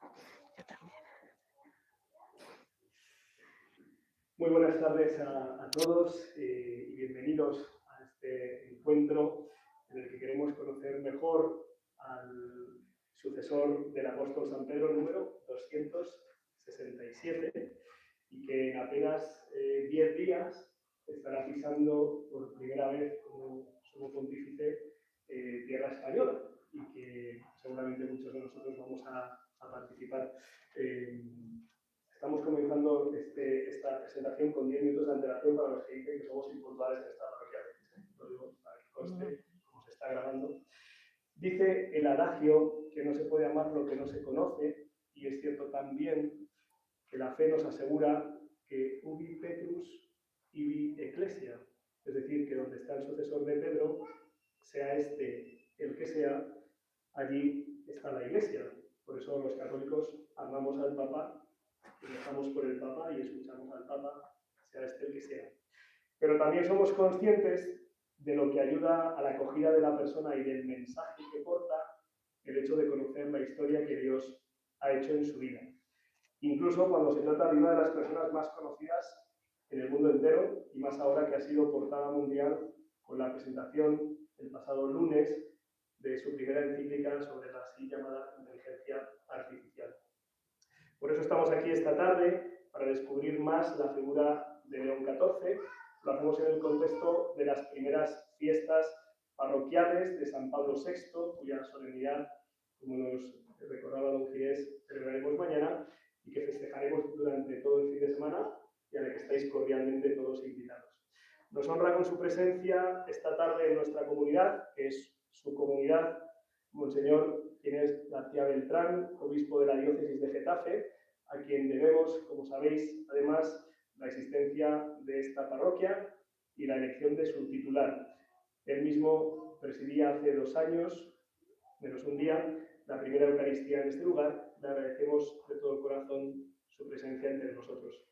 Yo también. Muy buenas tardes a todos y bienvenidos a este encuentro en el que queremos conocer mejor al sucesor del apóstol San Pedro número 267 y que en apenas 10 días estará pisando por primera vez como sumo pontífice tierra española y que seguramente muchos de nosotros vamos a participar. Estamos comenzando esta presentación con 10 minutos de antelación para los que dicen que somos impuntuales en esta parroquia. Lo digo para que conste cómo se está grabando. Dice el adagio que no se puede amar lo que no se conoce, y es cierto también que la fe nos asegura que ubi Petrus ibi ecclesia, es decir, que donde está el sucesor de Pedro, sea este el que sea, allí está la Iglesia. Por eso los católicos amamos al Papa y rezamos por el Papa y escuchamos al Papa, sea este el que sea. Pero también somos conscientes de lo que ayuda a la acogida de la persona y del mensaje que porta el hecho de conocer la historia que Dios ha hecho en su vida. Incluso cuando se trata de una de las personas más conocidas en el mundo entero, y más ahora que ha sido portada mundial con la presentación el pasado lunes de su primera encíclica sobre la así llamada inteligencia artificial. Por eso estamos aquí esta tarde, para descubrir más la figura de León XIV. Lo hacemos en el contexto de las primeras fiestas parroquiales de San Pablo VI, cuya solemnidad, como nos recordaba don Ginés, celebraremos mañana y que festejaremos durante todo el fin de semana y a la que estáis cordialmente todos invitados. Nos honra con su presencia esta tarde en nuestra comunidad, que es su comunidad, Monseñor Ginés García Beltrán, obispo de la diócesis de Getafe, a quien debemos, como sabéis, además, la existencia de esta parroquia y la elección de su titular. Él mismo presidía hace 2 años, menos un día, la primera Eucaristía en este lugar. Le agradecemos de todo corazón su presencia entre nosotros.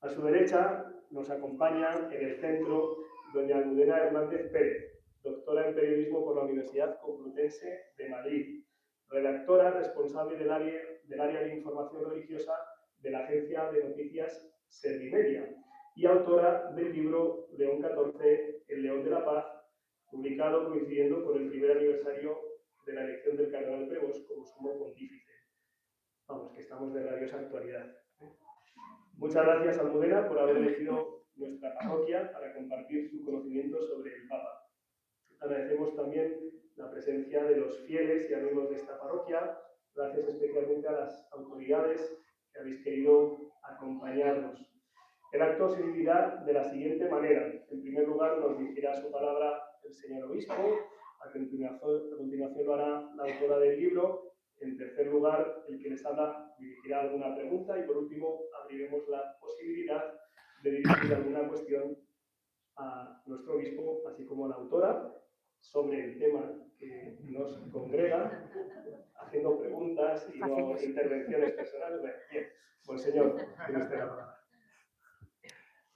A su derecha nos acompaña en el centro doña Almudena Hernández Pérez, doctora en periodismo por la Universidad Complutense de Madrid, redactora responsable del área de información religiosa de la agencia de noticias Servimedia y autora del libro León XIV, El León de la Paz, publicado coincidiendo con el primer aniversario de la elección del cardenal Prevost como sumo pontífice. Vamos, que estamos de rabiosa actualidad. Muchas gracias, Almudena, por haber elegido nuestra parroquia para compartir su conocimiento sobre el Papa. Agradecemos también la presencia de los fieles y amigos de esta parroquia. Gracias especialmente a las autoridades que habéis querido acompañarnos. El acto se dividirá de la siguiente manera. En primer lugar, nos dirigirá su palabra el señor obispo. A continuación lo hará la autora del libro. En tercer lugar, el que les habla dirigirá alguna pregunta y por último abriremos la posibilidad de dirigir alguna cuestión a nuestro obispo, así como a la autora, sobre el tema que nos congrega, haciendo preguntas y no intervenciones personales. Bien, Monseñor, tiene usted la palabra.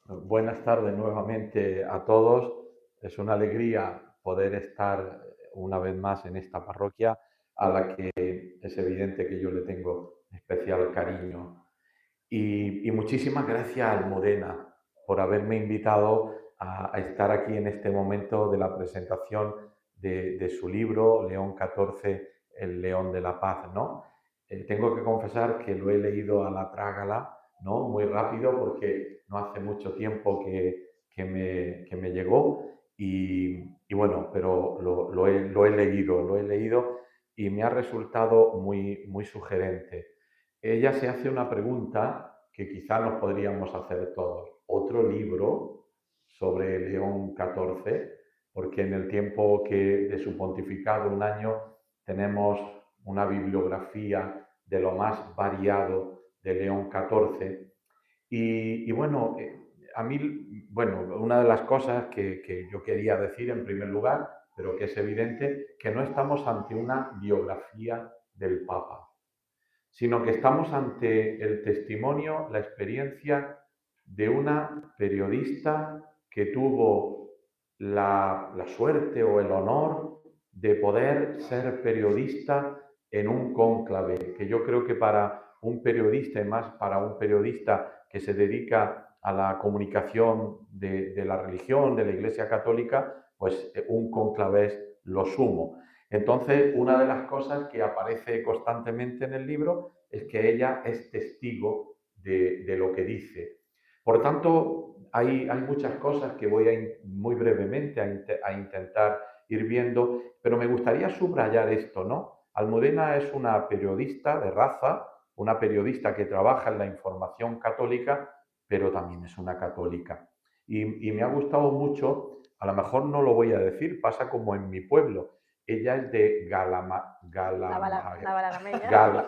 Buenas tardes nuevamente a todos. Es una alegría poder estar una vez más en esta parroquia a la que es evidente que yo le tengo especial cariño. Y muchísimas gracias a Almudena por haberme invitado a estar aquí en este momento de la presentación de su libro, León XIV, El León de la Paz, ¿no? Tengo que confesar que lo he leído a la trágala, ¿no? Muy rápido porque no hace mucho tiempo que me llegó y bueno, pero lo he leído y me ha resultado muy sugerente. Ella se hace una pregunta que quizá nos podríamos hacer todos. ¿Otro libro sobre León XIV? Porque en el tiempo de su pontificado, 1 año, tenemos una bibliografía de lo más variado de León XIV. Y bueno, a mí, bueno, una de las cosas que yo quería decir en primer lugar, pero que es evidente, que no estamos ante una biografía del Papa, sino que estamos ante el testimonio, la experiencia de una periodista que tuvo la suerte o el honor de poder ser periodista en un cónclave, que yo creo que para un periodista, y más para un periodista que se dedica a la comunicación de la religión, de la Iglesia Católica, pues un cónclave es lo sumo. Entonces, una de las cosas que aparece constantemente en el libro es que ella es testigo de lo que dice. Por tanto, hay muchas cosas que voy muy brevemente a intentar ir viendo, pero me gustaría subrayar esto, ¿no? Almudena es una periodista de raza, una periodista que trabaja en la información católica, pero también es una católica. Y me ha gustado mucho, a lo mejor no lo voy a decir, pasa como en mi pueblo. Ella es de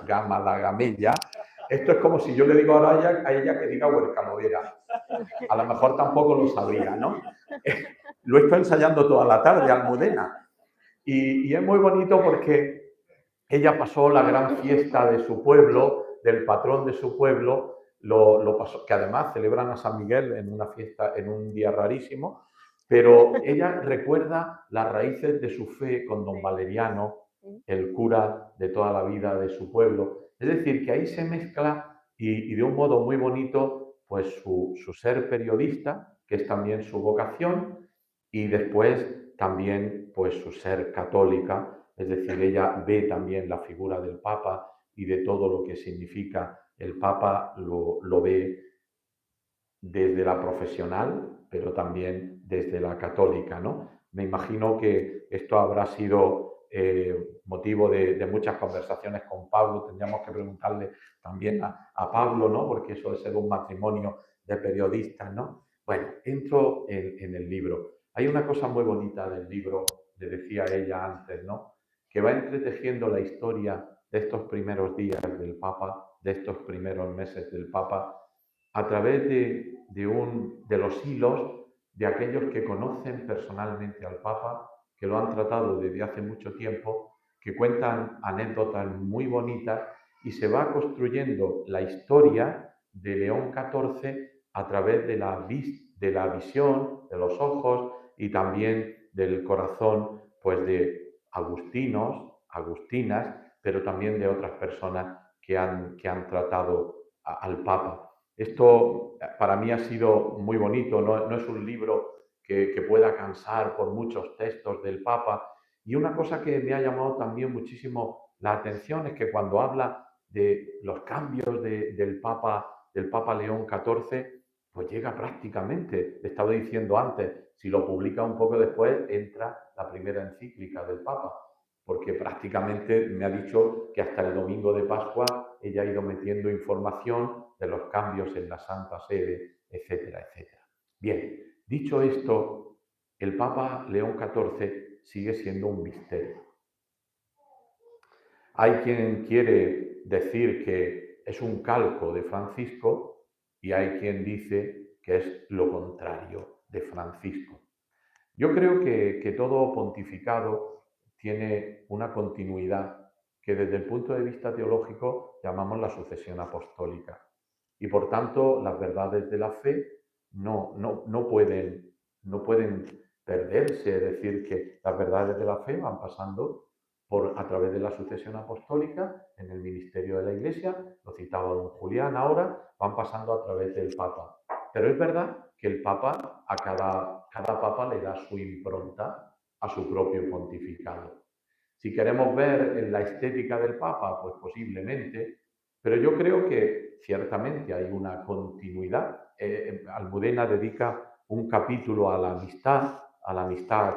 Gamalagameya. Esto es como si yo le digo ahora a ella que diga Huercamovera. A lo mejor tampoco lo sabría, ¿no? Lo estoy ensayando toda la tarde, Almudena. Y es muy bonito porque ella pasó la gran fiesta de su pueblo, del patrón de su pueblo, lo pasó, que además celebran a San Miguel en una fiesta, en un día rarísimo, pero ella recuerda las raíces de su fe con don Valeriano, el cura de toda la vida de su pueblo. Es decir, que ahí se mezcla y de un modo muy bonito, pues su ser periodista, que es también su vocación, y después también pues su ser católica, es decir, ella ve también la figura del Papa y de todo lo que significa el Papa, lo ve desde la profesional, pero también desde la católica, ¿no? Me imagino que esto habrá sido motivo de muchas conversaciones con Pablo. Tendríamos que preguntarle también a Pablo, ¿no? Porque eso de ser un matrimonio de periodistas, ¿no? Bueno, entro en el libro. Hay una cosa muy bonita del libro, le decía ella antes, ¿no? Que va entretejiendo la historia de estos primeros días del Papa, de estos primeros meses del Papa, a través de los hilos de aquellos que conocen personalmente al Papa, que lo han tratado desde hace mucho tiempo, que cuentan anécdotas muy bonitas y se va construyendo la historia de León XIV a través de la visión, de los ojos y también del corazón, pues de agustinos, agustinas, pero también de otras personas que han tratado al Papa. Esto para mí ha sido muy bonito, no es un libro que pueda cansar por muchos textos del Papa. Y una cosa que me ha llamado también muchísimo la atención es que cuando habla de los cambios del Papa León XIV, pues llega prácticamente, le estaba diciendo antes, si lo publica un poco después, entra la primera encíclica del Papa, porque prácticamente me ha dicho que hasta el domingo de Pascua ella ha ido metiendo información de los cambios en la Santa Sede, etcétera, etcétera. Bien, dicho esto, el Papa León XIV sigue siendo un misterio. Hay quien quiere decir que es un calco de Francisco y hay quien dice que es lo contrario de Francisco. Yo creo que todo pontificado tiene una continuidad que desde el punto de vista teológico llamamos la sucesión apostólica. Y por tanto, las verdades de la fe no pueden perderse, es decir, que las verdades de la fe van pasando a través de la sucesión apostólica en el ministerio de la Iglesia, lo citaba don Julián ahora, van pasando a través del Papa. Pero es verdad que el Papa, cada Papa le da su impronta a su propio pontificado. Si queremos ver en la estética del Papa, pues posiblemente, pero yo creo que ciertamente hay una continuidad. Almudena dedica un capítulo a la amistad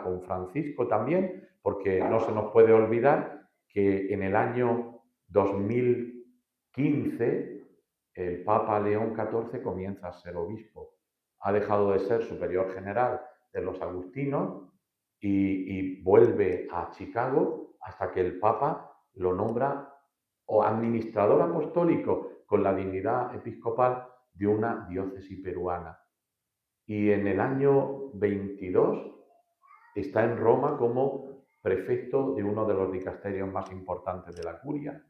con Francisco también, porque no se nos puede olvidar que en el año 2015 el Papa León XIV comienza a ser obispo. Ha dejado de ser superior general de los agustinos y vuelve a Chicago hasta que el Papa lo nombra o administrador apostólico con la dignidad episcopal de una diócesis peruana. Y en el año 22 está en Roma como prefecto de uno de los dicasterios más importantes de la curia,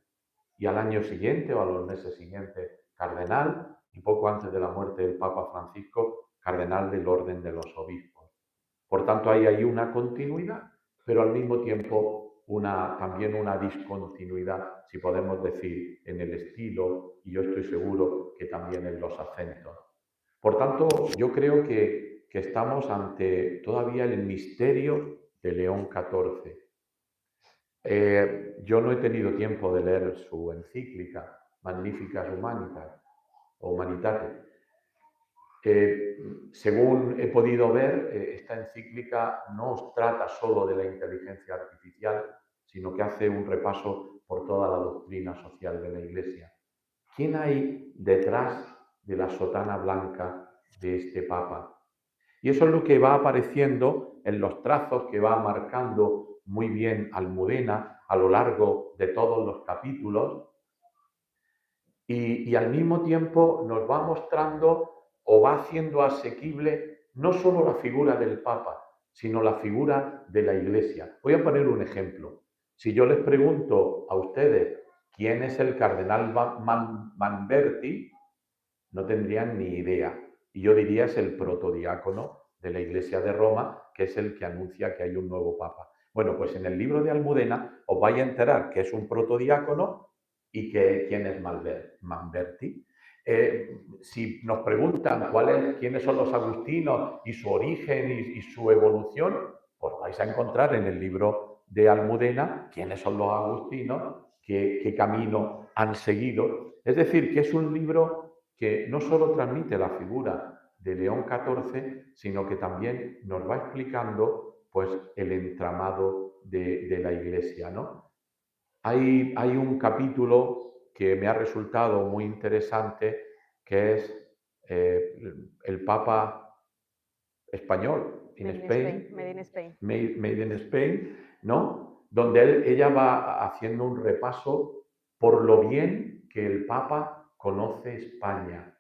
y al año siguiente o a los meses siguientes cardenal, y poco antes de la muerte del Papa Francisco, cardenal del orden de los obispos. Por tanto, hay ahí una continuidad, pero al mismo tiempo también una discontinuidad, si podemos decir, en el estilo, y yo estoy seguro que también en los acentos. Por tanto, yo creo que estamos ante todavía el misterio de León XIV. Yo no he tenido tiempo de leer su encíclica, Magnificat Humanitate. Según he podido ver, esta encíclica no os trata solo de la inteligencia artificial, sino que hace un repaso por toda la doctrina social de la Iglesia. ¿Quién hay detrás de la sotana blanca de este Papa? Y eso es lo que va apareciendo en los trazos que va marcando muy bien Almudena a lo largo de todos los capítulos, y al mismo tiempo nos va mostrando o va haciendo asequible no solo la figura del Papa, sino la figura de la Iglesia. Voy a poner un ejemplo. Si yo les pregunto a ustedes quién es el cardenal Manberti, no tendrían ni idea. Y yo diría es el protodiácono de la Iglesia de Roma, que es el que anuncia que hay un nuevo Papa. Bueno, pues en el libro de Almudena os vais a enterar que es un protodiácono y que quién es Manberti. Si nos preguntan quiénes son los agustinos y su origen y su evolución, pues vais a encontrar en el libro de Almudena quiénes son los agustinos, qué camino han seguido. Es decir, que es un libro que no solo transmite la figura de León XIV, sino que también nos va explicando pues, el entramado de la Iglesia, ¿no? Hay un capítulo que me ha resultado muy interesante, que es el Papa español, Made in Spain, ¿no? Donde ella va haciendo un repaso por lo bien que el Papa conoce España.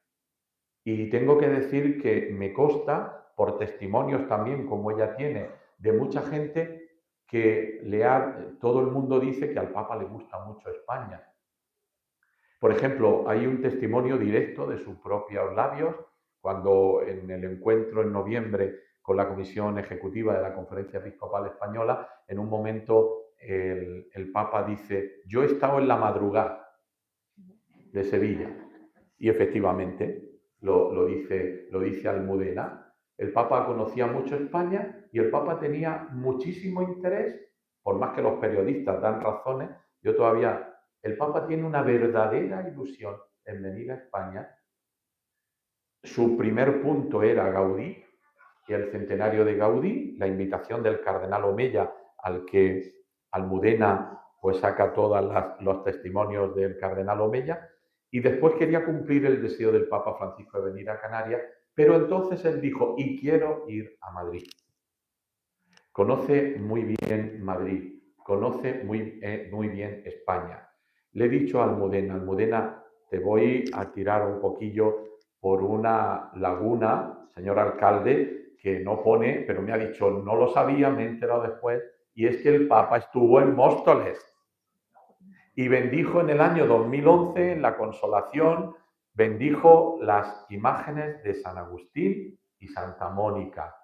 Y tengo que decir que me consta, por testimonios también como ella tiene, de mucha gente, que todo el mundo dice que al Papa le gusta mucho España. Por ejemplo, hay un testimonio directo de sus propios labios, cuando en el encuentro en noviembre con la Comisión Ejecutiva de la Conferencia Episcopal Española, en un momento el Papa dice: yo he estado en la madrugada de Sevilla. Y efectivamente, lo dice Almudena. El Papa conocía mucho España y el Papa tenía muchísimo interés, por más que los periodistas dan razones, el Papa tiene una verdadera ilusión en venir a España. Su primer punto era Gaudí y el centenario de Gaudí, la invitación del cardenal Omeya, al que Almudena pues saca todos los testimonios del cardenal Omeya, y después quería cumplir el deseo del Papa Francisco de venir a Canarias, pero entonces él dijo: y quiero ir a Madrid. Conoce muy bien Madrid, conoce muy bien España. Le he dicho a Almudena, te voy a tirar un poquillo por una laguna, señor alcalde, que no pone, pero me ha dicho, no lo sabía, me he enterado después, y es que el Papa estuvo en Móstoles y bendijo en el año 2011, en la Consolación, bendijo las imágenes de San Agustín y Santa Mónica,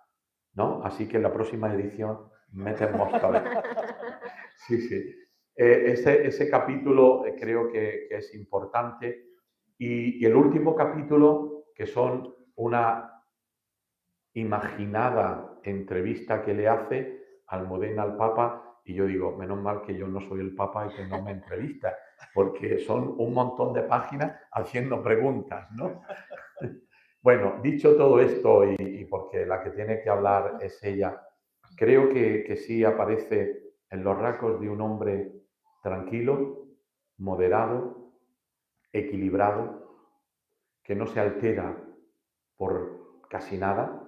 ¿no? Así que en la próxima edición meten Móstoles. Sí, sí. Ese capítulo creo que es importante. Y el último capítulo, que son una imaginada entrevista que le hace Almudena al Papa, y yo digo, menos mal que yo no soy el Papa y que no me entrevista, porque son un montón de páginas haciendo preguntas, ¿no? Bueno, dicho todo esto, y porque la que tiene que hablar es ella, creo que sí aparece en los rasgos de un hombre tranquilo, moderado, equilibrado, que no se altera por casi nada,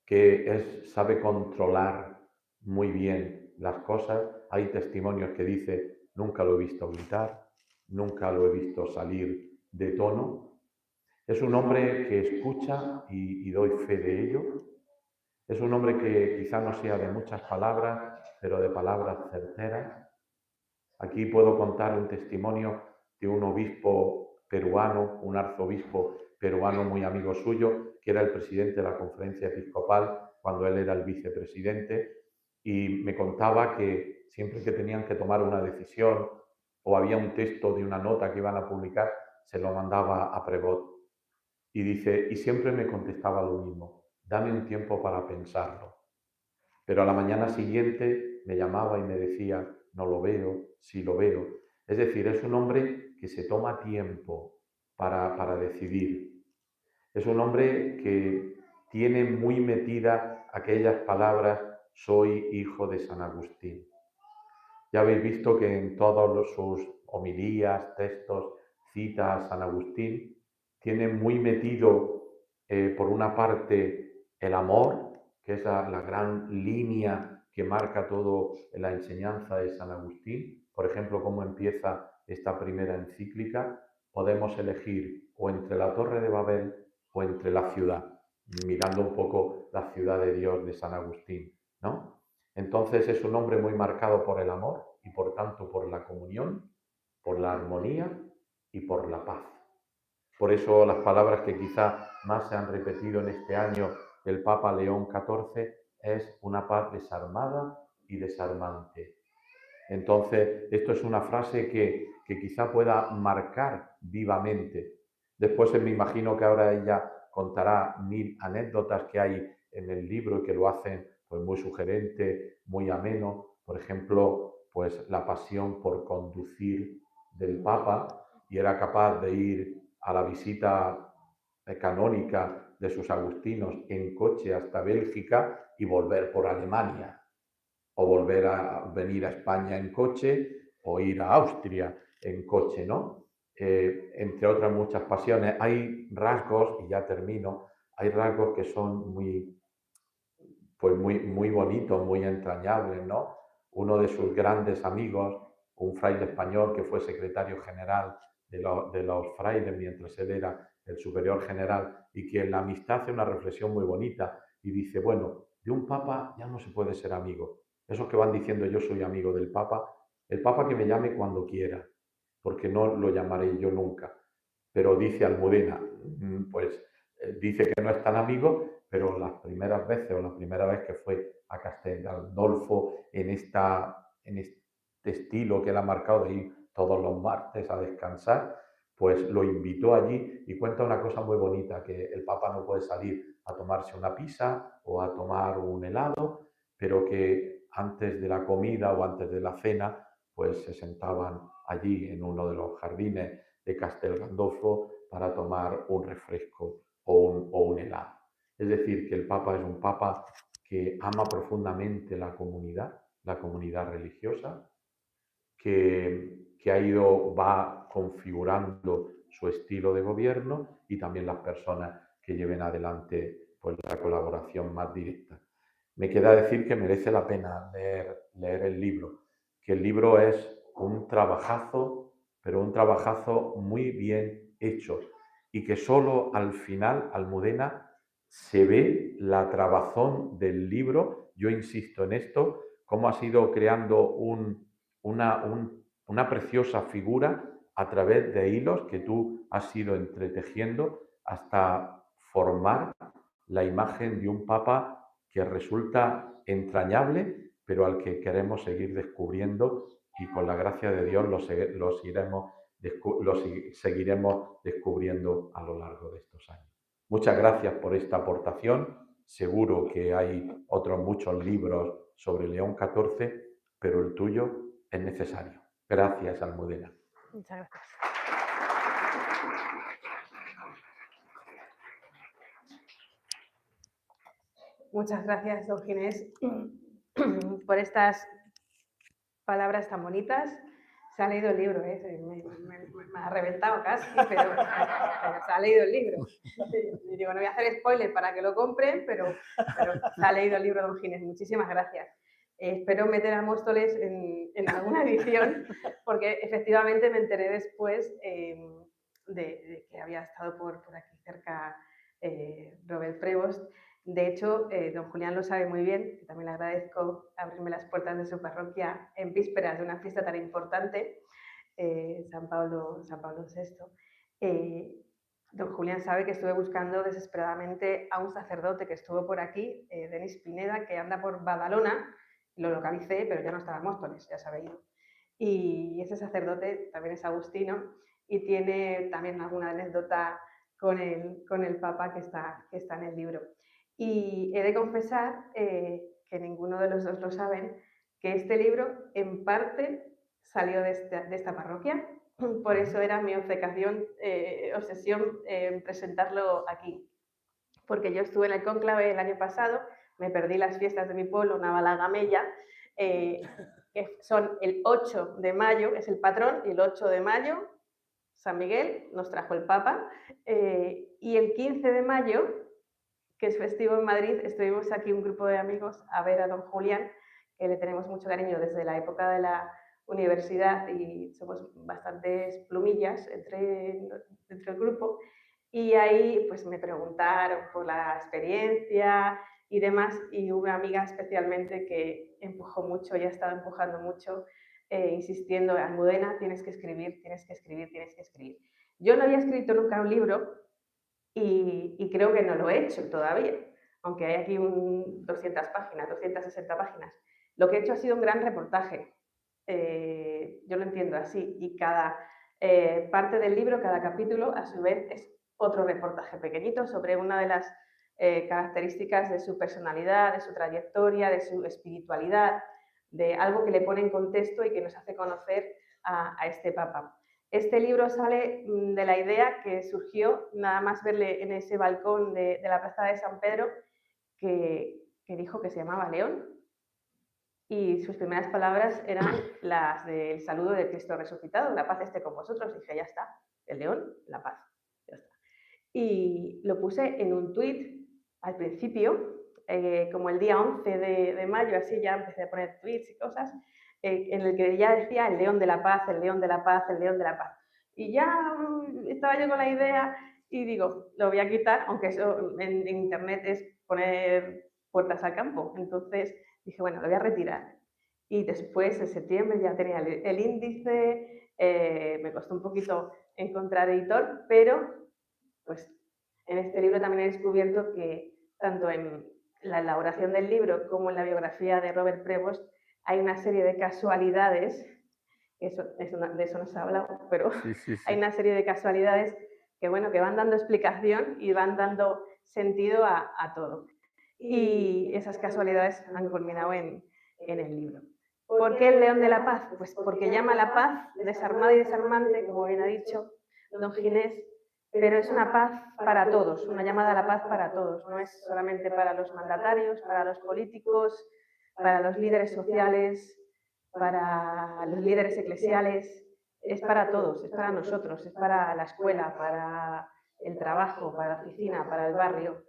que sabe controlar muy bien las cosas. Hay testimonios que dice: nunca lo he visto gritar, nunca lo he visto salir de tono. Es un hombre que escucha y doy fe de ello. Es un hombre que quizá no sea de muchas palabras, pero de palabras certeras. Aquí puedo contar un testimonio de un obispo peruano, un arzobispo peruano muy amigo suyo, que era el presidente de la Conferencia Episcopal cuando él era el vicepresidente, y me contaba que siempre que tenían que tomar una decisión o había un texto de una nota que iban a publicar, se lo mandaba a Prevot. Y dice, y siempre me contestaba lo mismo, dame un tiempo para pensarlo. Pero a la mañana siguiente me llamaba y me decía, no lo veo, sí lo veo. Es decir, es un hombre que se toma tiempo para decidir. Es un hombre que tiene muy metida aquellas palabras, soy hijo de San Agustín. Ya habéis visto que en todos sus homilías, textos, cita a San Agustín, tiene muy metido, por una parte, el amor, que es la gran línea que marca todo en la enseñanza de San Agustín. Por ejemplo, cómo empieza esta primera encíclica, podemos elegir o entre la Torre de Babel o entre la ciudad, mirando un poco la ciudad de Dios de San Agustín, ¿no? Entonces es un hombre muy marcado por el amor y por tanto por la comunión, por la armonía y por la paz. Por eso las palabras que quizá más se han repetido en este año del Papa León XIV es una paz desarmada y desarmante. Entonces, esto es una frase que quizá pueda marcar vivamente. Después me imagino que ahora ella contará 1000 anécdotas que hay en el libro y que lo hacen pues, muy sugerente, muy ameno. Por ejemplo, pues la pasión por conducir del Papa y era capaz de ir a la visita canónica de sus agustinos en coche hasta Bélgica y volver por Alemania o volver a venir a España en coche o ir a Austria en coche, ¿no? Entre otras muchas pasiones. Hay rasgos, y ya termino, hay rasgos que son pues muy bonitos, muy entrañables, ¿no? Uno de sus grandes amigos, un fraile español que fue secretario general de los frailes mientras él era el superior general y que en la amistad hace una reflexión muy bonita y dice, bueno, de un papa ya no se puede ser amigo. Esos que van diciendo yo soy amigo del papa, el papa que me llame cuando quiera, porque no lo llamaré yo nunca. Pero dice Almudena, pues dice que no es tan amigo, pero las primeras veces o la primera vez que fue a Castel Gandolfo en este estilo que él ha marcado de ir todos los martes a descansar, pues lo invitó allí y cuenta una cosa muy bonita, que el Papa no puede salir a tomarse una pizza o a tomar un helado, pero que antes de la comida o antes de la cena, pues se sentaban allí en uno de los jardines de Castel Gandolfo para tomar un refresco o un helado. Es decir, que el Papa es un Papa que ama profundamente la comunidad religiosa, que va configurando su estilo de gobierno y también las personas que lleven adelante pues, la colaboración más directa. Me queda decir que merece la pena leer el libro, que el libro es un trabajazo, pero un trabajazo muy bien hecho y que solo al final, Almudena, se ve la trabazón del libro. Yo insisto en esto, cómo ha sido creando una preciosa figura a través de hilos que tú has ido entretejiendo hasta formar la imagen de un papa que resulta entrañable, pero al que queremos seguir descubriendo y con la gracia de Dios lo seguiremos descubriendo a lo largo de estos años. Muchas gracias por esta aportación. Seguro que hay otros muchos libros sobre León XIV, pero el tuyo es necesario. Gracias, Almudena. Muchas gracias. Muchas gracias, don Ginés, por estas palabras tan bonitas. Se ha leído el libro, me ha reventado casi, pero se ha leído el libro. Y digo, no voy a hacer spoiler para que lo compren, pero se ha leído el libro, don Ginés. Muchísimas gracias. Espero meter a Móstoles en alguna edición, porque efectivamente me enteré después de que había estado por aquí cerca Robert Prevost. De hecho, don Julián lo sabe muy bien, que también le agradezco abrirme las puertas de su parroquia en vísperas de una fiesta tan importante, San Pablo VI. Don Julián sabe que estuve buscando desesperadamente a un sacerdote que estuvo por aquí, Denis Pineda, que anda por Badalona, Lo localicé, pero ya no estaba en Móstoles, ya se había ido. Y ese sacerdote también es agustino y tiene también alguna anécdota con el Papa que está en el libro. Y he de confesar, que ninguno de los dos lo saben, que este libro en parte salió de esta parroquia. Por eso era mi obsecación, obsesión en presentarlo aquí. Porque yo estuve en el cónclave el año pasado, me perdí las fiestas de mi pueblo, Navalagamella, que son el 8 de mayo, es el patrón, y el 8 de mayo, San Miguel, nos trajo el Papa, y el 15 de mayo, que es festivo en Madrid, estuvimos aquí un grupo de amigos a ver a don Julián, que le tenemos mucho cariño desde la época de la universidad y somos bastantes plumillas entre el grupo. Y ahí pues me preguntaron por la experiencia y demás, y una amiga especialmente que empujó mucho y ha estado empujando mucho, insistiendo, Almudena, tienes que escribir, tienes que escribir, tienes que escribir. Yo no había escrito nunca un libro y creo que no lo he hecho todavía, aunque hay aquí 200 páginas, 260 páginas. Lo que he hecho ha sido un gran reportaje, yo lo entiendo así, y cada parte del libro, cada capítulo, a su vez es otro reportaje pequeñito sobre una de las características de su personalidad, de su trayectoria, de su espiritualidad, de algo que le pone en contexto y que nos hace conocer a este Papa. Este libro sale de la idea que surgió nada más verle en ese balcón de la Plaza de San Pedro, que dijo que se llamaba León, y sus primeras palabras eran las del saludo de Cristo resucitado, la paz esté con vosotros. Dije, ya está, el león, la paz, ya está. Y lo puse en un tuit al principio, como el día 11 de mayo, así ya empecé a poner tuits y cosas, en el que ya decía el león de la paz, el león de la paz, el león de la paz. Y ya estaba yo con la idea y digo, lo voy a quitar, aunque eso en internet es poner puertas al campo. Entonces dije, bueno, lo voy a retirar. Y después, en septiembre, ya tenía el índice, me costó un poquito encontrar editor, pero pues en este libro también he descubierto que tanto en la elaboración del libro como en la biografía de Robert Prevost hay una serie de casualidades, de eso no se ha hablado, pero Sí. hay una serie de casualidades que, bueno, que van dando explicación y van dando sentido a todo. Y esas casualidades han culminado en el libro. ¿Por qué el león de la paz? Pues porque llama a la paz desarmada y desarmante, como bien ha dicho don Ginés, pero es una paz para todos, una llamada a la paz para todos, no es solamente para los mandatarios, para los políticos, para los líderes sociales, para los líderes eclesiales, es para todos, es para nosotros, es para la escuela, para el trabajo, para la oficina, para el barrio.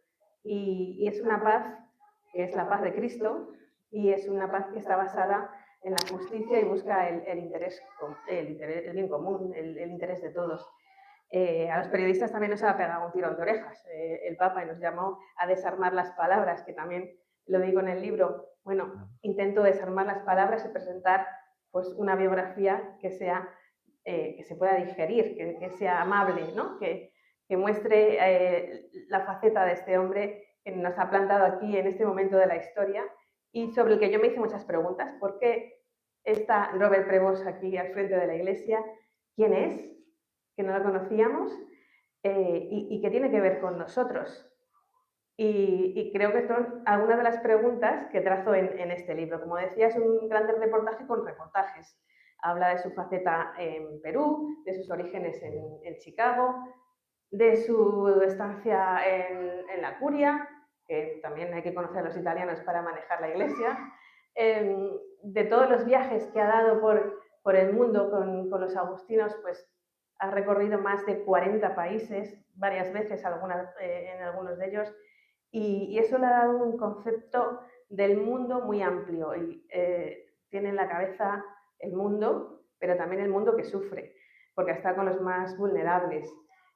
Y es una paz que es la paz de Cristo y es una paz que está basada en la justicia y busca el bien común, el interés de todos. A los periodistas también nos ha pegado un tirón de orejas el Papa y nos llamó a desarmar las palabras, que también lo digo en el libro. Bueno, intento desarmar las palabras y presentar pues una biografía que sea que se pueda digerir, que sea amable, ¿no? que muestre la faceta de este hombre que nos ha plantado aquí en este momento de la historia y sobre el que yo me hice muchas preguntas. ¿Por qué está Robert Prevost aquí al frente de la iglesia? ¿Quién es? Que no lo conocíamos, y qué tiene que ver con nosotros. Y creo que son algunas de las preguntas que trazo en este libro. Como decía, es un gran reportaje con reportajes. Habla de su faceta en Perú, de sus orígenes en Chicago, de su estancia en la Curia, que también hay que conocer a los italianos para manejar la iglesia, de todos los viajes que ha dado por el mundo con los agustinos, pues ha recorrido más de 40 países, varias veces en algunos de ellos, y eso le ha dado un concepto del mundo muy amplio. Y, tiene en la cabeza el mundo, pero también el mundo que sufre, porque ha estado con los más vulnerables,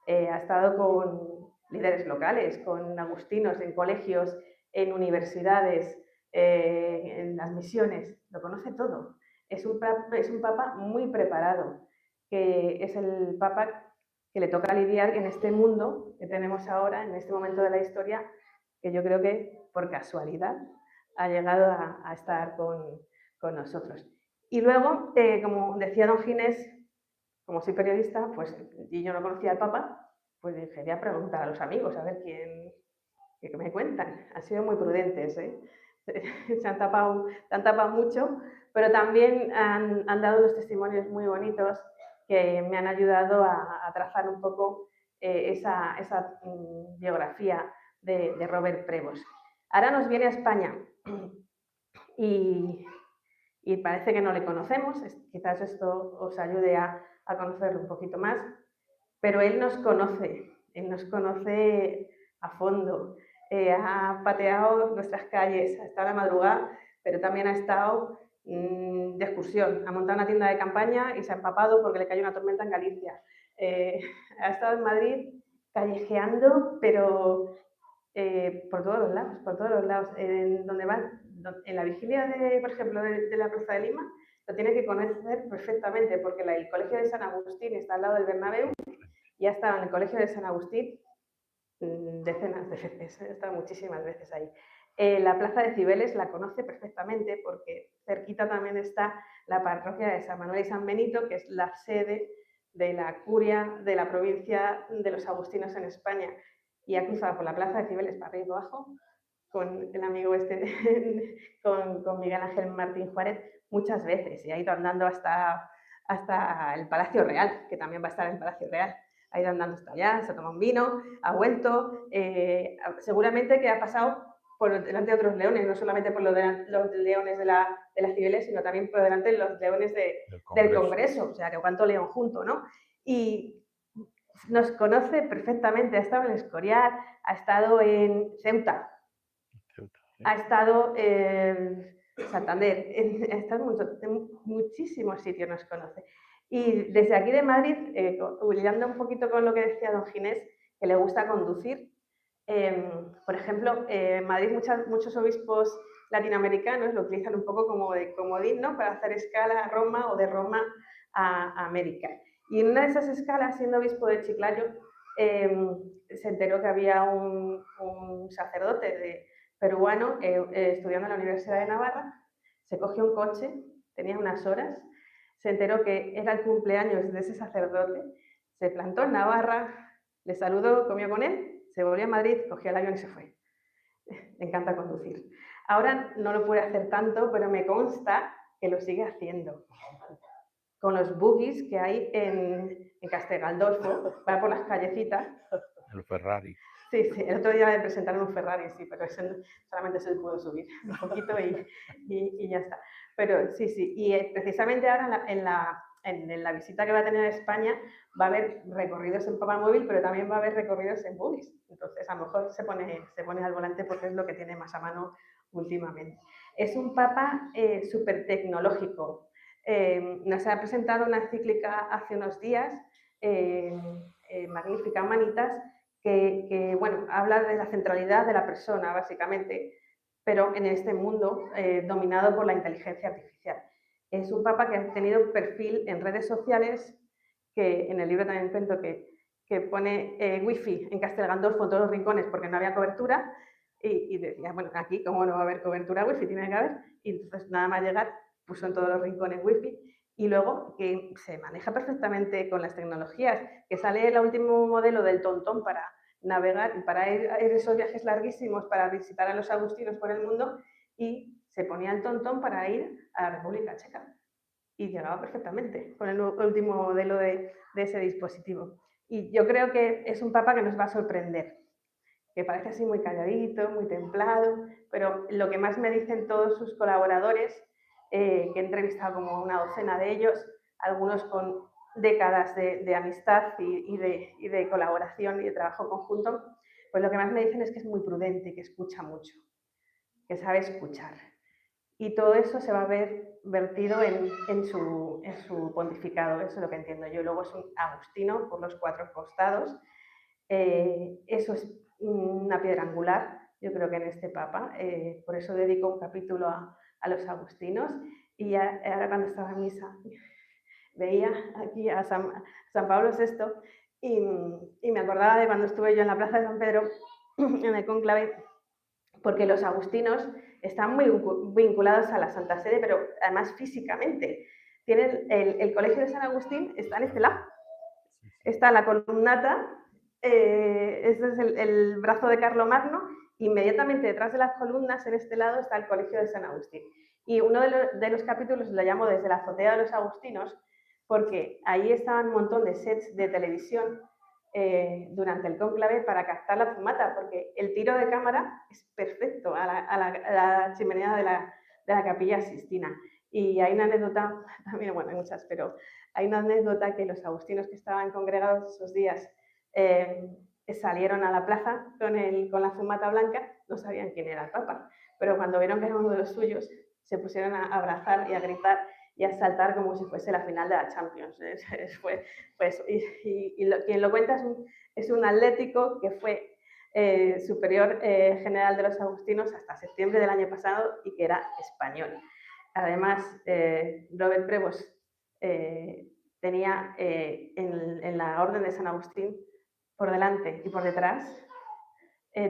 ha estado con líderes locales, con agustinos en colegios, en universidades, en las misiones, lo conoce todo. Es un papa muy preparado, que es el papa que le toca lidiar en este mundo que tenemos ahora, en este momento de la historia, que yo creo que por casualidad ha llegado a estar con nosotros. Y luego, como decía don Ginés, como soy periodista, pues, y yo no conocía al Papa, pues dije, voy a preguntar a los amigos, a ver qué me cuentan. Han sido muy prudentes, ¿eh? Se han tapado mucho, pero también han dado unos testimonios muy bonitos que me han ayudado a trazar un poco esa biografía de Robert Prevost. Ahora nos viene a España y parece que no le conocemos, quizás esto os ayude a conocerlo un poquito más, pero él nos conoce a fondo, ha pateado nuestras calles, ha estado a la madrugada, pero también ha estado de excursión, ha montado una tienda de campaña y se ha empapado porque le cayó una tormenta en Galicia. Ha estado en Madrid callejeando, pero por todos los lados. Donde van, en la vigilia, por ejemplo, de la Plaza de Lima, lo tiene que conocer perfectamente porque el Colegio de San Agustín está al lado del Bernabéu y ha estado en el Colegio de San Agustín decenas de veces, he estado muchísimas veces ahí. La Plaza de Cibeles la conoce perfectamente porque cerquita también está la parroquia de San Manuel y San Benito, que es la sede de la curia de la provincia de los agustinos en España, y ha cruzado por la Plaza de Cibeles para arriba y abajo con el amigo con Miguel Ángel Martín Juárez muchas veces, y ha ido andando hasta el Palacio Real, que también va a estar en el Palacio Real. Ha ido andando hasta allá, se ha tomado un vino, ha vuelto, seguramente que ha pasado por delante de otros leones, no solamente por los leones de las Cibeles, sino también por delante de los leones del Congreso, o sea, que cuánto león junto, ¿no? Y nos conoce perfectamente, ha estado en el Escorial, ha estado en Ceuta, ha estado en Santander, ha estado en muchísimos sitios, nos conoce. Y desde aquí de Madrid, hilando un poquito con lo que decía don Ginés, que le gusta conducir, por ejemplo, en Madrid muchos obispos latinoamericanos lo utilizan un poco como de comodín, ¿no?, para hacer escala a Roma o de Roma a América. Y en una de esas escalas, siendo obispo de Chiclayo, se enteró que había un sacerdote peruano estudiando en la Universidad de Navarra, se cogió un coche, tenía unas horas, se enteró que era el cumpleaños de ese sacerdote, se plantó en Navarra, le saludó, comió con él, se volvió a Madrid, cogió el avión y se fue. Le encanta conducir. Ahora no lo puede hacer tanto, pero me consta que lo sigue haciendo. Con los buggies que hay en Castel Gandolfo, va por las callecitas. El Ferrari. Sí, el otro día me presentaron un Ferrari, sí, pero solamente se pudo subir un poquito y ya está. Pero sí, y precisamente ahora en la visita que va a tener a España va a haber recorridos en Papamóvil, pero también va a haber recorridos en buggies. Entonces, a lo mejor se pone al volante porque es lo que tiene más a mano últimamente. Es un papa súper tecnológico. Nos ha presentado una encíclica hace unos días, Magnífica Humanitas, que bueno, habla de la centralidad de la persona, básicamente, pero en este mundo dominado por la inteligencia artificial. Es un papa que ha tenido un perfil en redes sociales, que en el libro también cuento que pone wifi en Castel Gandolfo en todos los rincones porque no había cobertura, y decía, bueno, aquí cómo no va a haber cobertura wifi, tiene que haber, y entonces nada más llegar puso en todos los rincones wifi. Y luego que se maneja perfectamente con las tecnologías, que sale el último modelo del TomTom para navegar y para ir a esos viajes larguísimos para visitar a los agustinos por el mundo, y se ponía el TomTom para ir a la República Checa y llegaba perfectamente con el último modelo de ese dispositivo. Y yo creo que es un papa que nos va a sorprender, que parece así muy calladito, muy templado, pero lo que más me dicen todos sus colaboradores, que he entrevistado como una docena de ellos, algunos con décadas de amistad y de colaboración y de trabajo conjunto, pues lo que más me dicen es que es muy prudente, que escucha mucho, que sabe escuchar. Y todo eso se va a ver vertido en su pontificado, eso es lo que entiendo yo. Luego es un agustino por los 4 costados. Eso es una piedra angular, yo creo que en este papa. Por eso dedico un capítulo a los agustinos. Y ahora cuando estaba en misa veía aquí a San Pablo VI y me acordaba de cuando estuve yo en la Plaza de San Pedro en el cónclave, porque los agustinos están muy vinculados a la Santa Sede, pero además físicamente. Tienen el Colegio de San Agustín está en este lado. Está la columnata, este es el brazo de Carlomagno, inmediatamente detrás de las columnas, en este lado, está el Colegio de San Agustín. Y uno de los capítulos lo llamo Desde la azotea de los agustinos, porque ahí estaban un montón de sets de televisión durante el cónclave para captar la fumata, porque el tiro de cámara es perfecto a la chimenea de la Capilla Sixtina. Y hay una anécdota, también, bueno, hay muchas, pero hay una anécdota que los agustinos que estaban congregados esos días salieron a la plaza con la fumata blanca, no sabían quién era el Papa, pero cuando vieron que era uno de los suyos, se pusieron a abrazar y a gritar y a saltar como si fuese la final de la Champions. Quien lo cuenta es un atlético que fue superior general de los agustinos hasta septiembre del año pasado y que era español. Además, Robert Prevost tenía en la Orden de San Agustín, por delante y por detrás,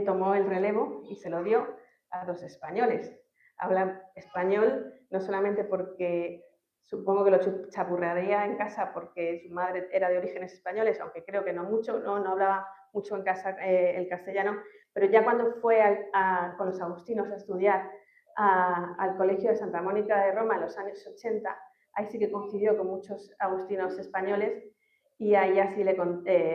tomó el relevo y se lo dio a 2 españoles. Habla español no solamente porque supongo que lo chapurrearía en casa porque su madre era de orígenes españoles, aunque creo que no mucho, no hablaba mucho en casa el castellano, pero ya cuando fue con los agustinos a estudiar al Colegio de Santa Mónica de Roma en los años 80, ahí sí que coincidió con muchos agustinos españoles y ahí ya sí le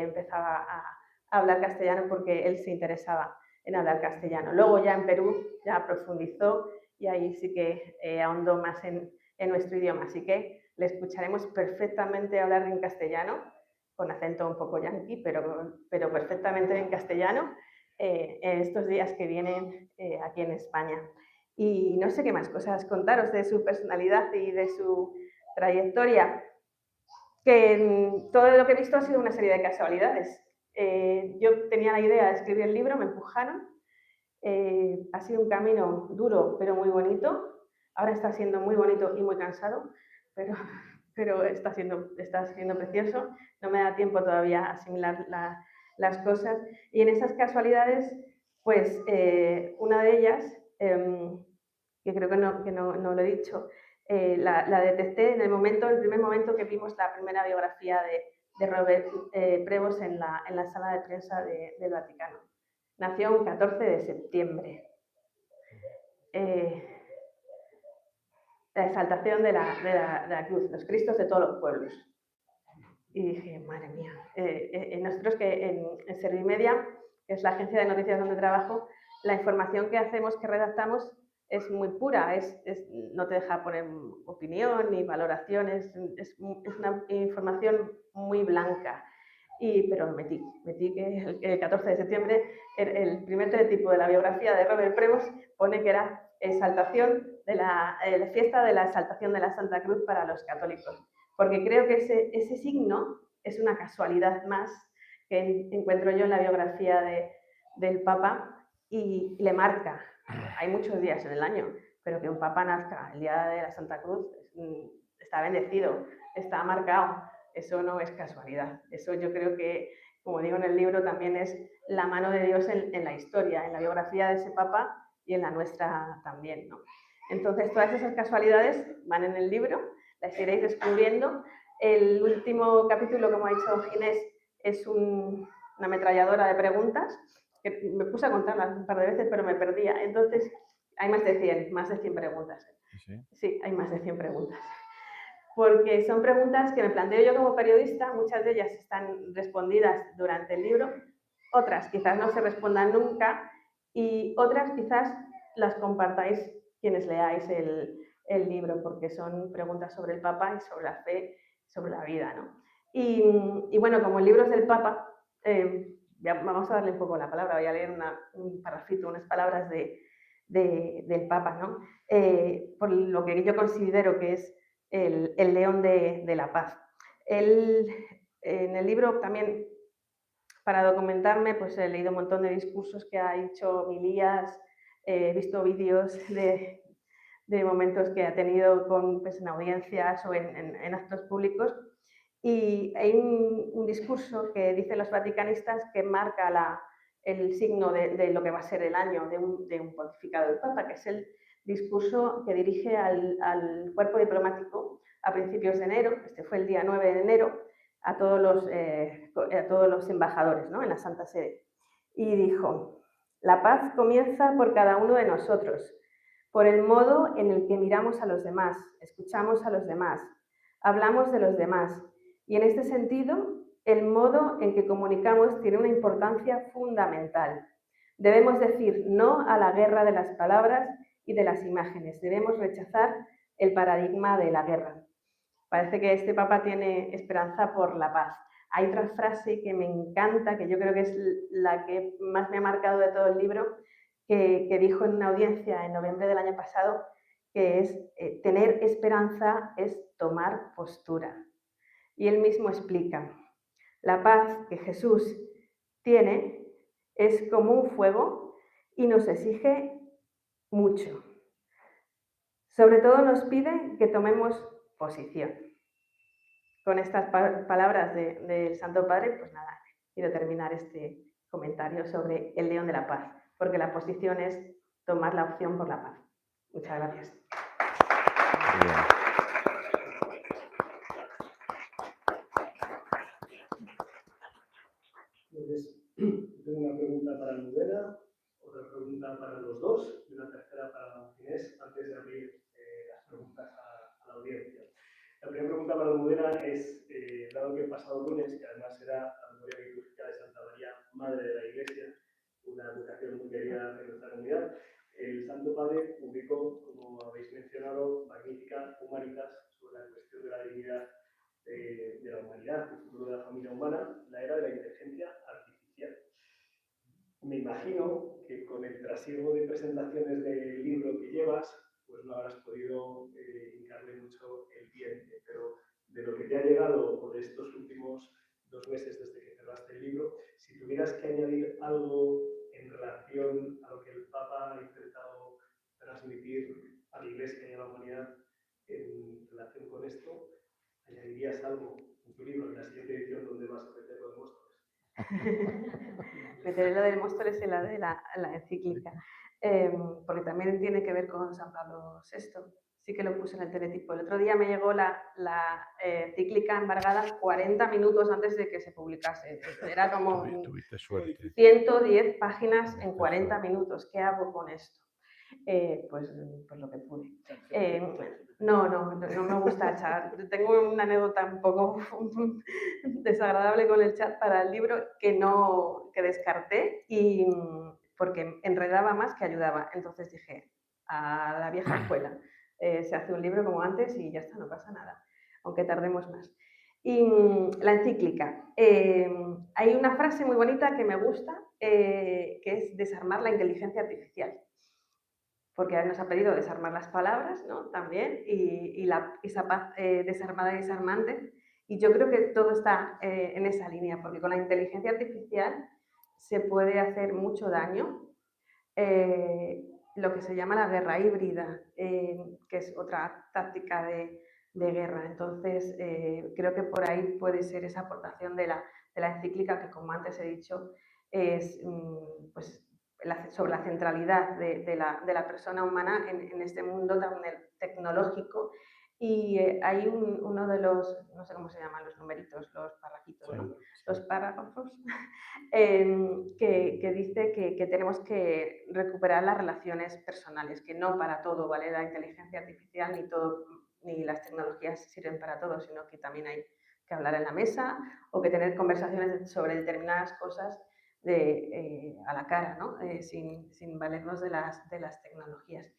empezaba a hablar castellano porque él se interesaba en hablar castellano. Luego ya en Perú ya profundizó y ahí sí que ahondó más en nuestro idioma, así que le escucharemos perfectamente hablar en castellano, con acento un poco yanqui, pero perfectamente en castellano, en estos días que vienen aquí en España. Y no sé qué más cosas contaros de su personalidad y de su trayectoria, que todo lo que he visto ha sido una serie de casualidades. Yo tenía la idea de escribir el libro, me empujaron, ha sido un camino duro pero muy bonito, ahora está siendo muy bonito y muy cansado, pero está siendo precioso, no me da tiempo todavía a asimilar las cosas y en esas casualidades, pues una de ellas, que creo que no lo he dicho, la detecté en el primer momento que vimos la primera biografía de Robert Prevost en la sala de prensa del Vaticano. Nació un 14 de septiembre. La exaltación de la cruz, los Cristos de todos los pueblos. Y dije, madre mía, nosotros que en Servimedia, que es la agencia de noticias donde trabajo, la información que hacemos, que redactamos, es muy pura, no te deja poner opinión ni valoraciones, es una información muy blanca. Pero metí que el 14 de septiembre el primer teletipo de la biografía de Robert Prevost pone que era exaltación de la fiesta de la exaltación de la Santa Cruz para los católicos, porque creo que ese signo es una casualidad más que encuentro yo en la biografía del Papa y le marca. Hay muchos días en el año, pero que un Papa nazca el día de la Santa Cruz está bendecido, está marcado. Eso no es casualidad. Eso yo creo que, como digo en el libro, también es la mano de Dios en la historia, en la biografía de ese Papa y en la nuestra también, ¿no? Entonces, todas esas casualidades van en el libro, las iréis descubriendo. El último capítulo, como ha dicho Ginés, es una ametralladora de preguntas, que me puse a contarlas un par de veces, pero me perdía. Entonces, hay más de 100 preguntas. Sí, hay más de 100 preguntas. Porque son preguntas que me planteo yo como periodista, muchas de ellas están respondidas durante el libro, otras quizás no se respondan nunca y otras quizás las compartáis quienes leáis el libro, porque son preguntas sobre el Papa y sobre la fe, sobre la vida, ¿no? Y bueno, como el libro es del Papa, ya vamos a darle un poco la palabra, voy a leer un parrafito, unas palabras del Papa, ¿no? Por lo que yo considero que es el león de la paz. En el libro también, para documentarme, pues he leído un montón de discursos que ha hecho, homilías, he visto vídeos de momentos que ha tenido pues, en audiencias o en actos públicos. Y hay un discurso que dicen los vaticanistas que marca el signo de lo que va a ser el año de un pontificado del Papa, que es discurso que dirige al cuerpo diplomático a principios de enero, este fue el día 9 de enero, a todos los embajadores, ¿no?, en la Santa Sede. Y dijo: la paz comienza por cada uno de nosotros, por el modo en el que miramos a los demás, escuchamos a los demás, hablamos de los demás. Y en este sentido, el modo en que comunicamos tiene una importancia fundamental. Debemos decir no a la guerra de las palabras y de las imágenes. Debemos rechazar el paradigma de la guerra. Parece que este Papa tiene esperanza por la paz. Hay otra frase que me encanta, que yo creo que es la que más me ha marcado de todo el libro, que dijo en una audiencia en noviembre del año pasado, que es tener esperanza es tomar postura. Y él mismo explica: la paz que Jesús tiene es como un fuego y nos exige mucho. Sobre todo nos pide que tomemos posición. Con estas palabras del Santo Padre, pues nada, quiero terminar este comentario sobre el León de la Paz, porque la posición es tomar la opción por la paz. Muchas gracias. Entonces, tengo una pregunta para Almudena, otra pregunta para los dos y una tercera para Inés, antes de abrir las preguntas a la audiencia. La primera pregunta para Almudena es, dado que el pasado lunes, que además era la memoria litúrgica de Santa María, Madre de la Iglesia, una advocación muy querida en nuestra comunidad, el Santo Padre publicó, como habéis mencionado, Magnificat Humanitas, sobre la cuestión de la dignidad de la humanidad, el futuro de la familia humana, la era de la inteligencia artificial. Me imagino que con el trasiego de presentaciones del libro que llevas, pues no habrás podido hincarle mucho el diente, pero de lo que te ha llegado por estos últimos 2 meses desde que cerraste el libro, si tuvieras que añadir algo en relación a lo que el Papa ha intentado transmitir a la Iglesia y a la humanidad en relación con esto, ¿añadirías algo en tu libro, en la siguiente edición, donde vas a meter lo de Móstoles? Meteré lo del Móstoles y la de la encíclica, porque también tiene que ver con San Pablo VI. Sí que lo puse en el teletipo. El otro día me llegó la encíclica embargada 40 minutos antes de que se publicase. Era como Tuviste suerte. 110 páginas en 40 minutos. ¿Qué hago con esto? Pues lo que pude. No me gusta el chat. Tengo una anécdota un poco desagradable con el chat para el libro que descarté, y porque enredaba más que ayudaba. Entonces dije, a la vieja escuela, se hace un libro como antes y ya está, no pasa nada, aunque tardemos más. Y la encíclica. Hay una frase muy bonita que me gusta, que es desarmar la inteligencia artificial. Porque nos ha pedido desarmar las palabras, ¿no?, también, y esa paz desarmada y desarmante. Y yo creo que todo está en esa línea, porque con la inteligencia artificial se puede hacer mucho daño, lo que se llama la guerra híbrida, que es otra táctica de guerra. Entonces, creo que por ahí puede ser esa aportación de la encíclica, que, como antes he dicho, es pues, sobre la centralidad de la persona humana en este mundo tan tecnológico. Y hay uno de los, no sé cómo se llaman los numeritos, los parrafitos, ¿no?, los párrafos, que dice que tenemos que recuperar las relaciones personales, que no para todo vale la inteligencia artificial, ni las tecnologías sirven para todo, sino que también hay que hablar en la mesa o que tener conversaciones sobre determinadas cosas a la cara, ¿no?, sin valernos de las tecnologías.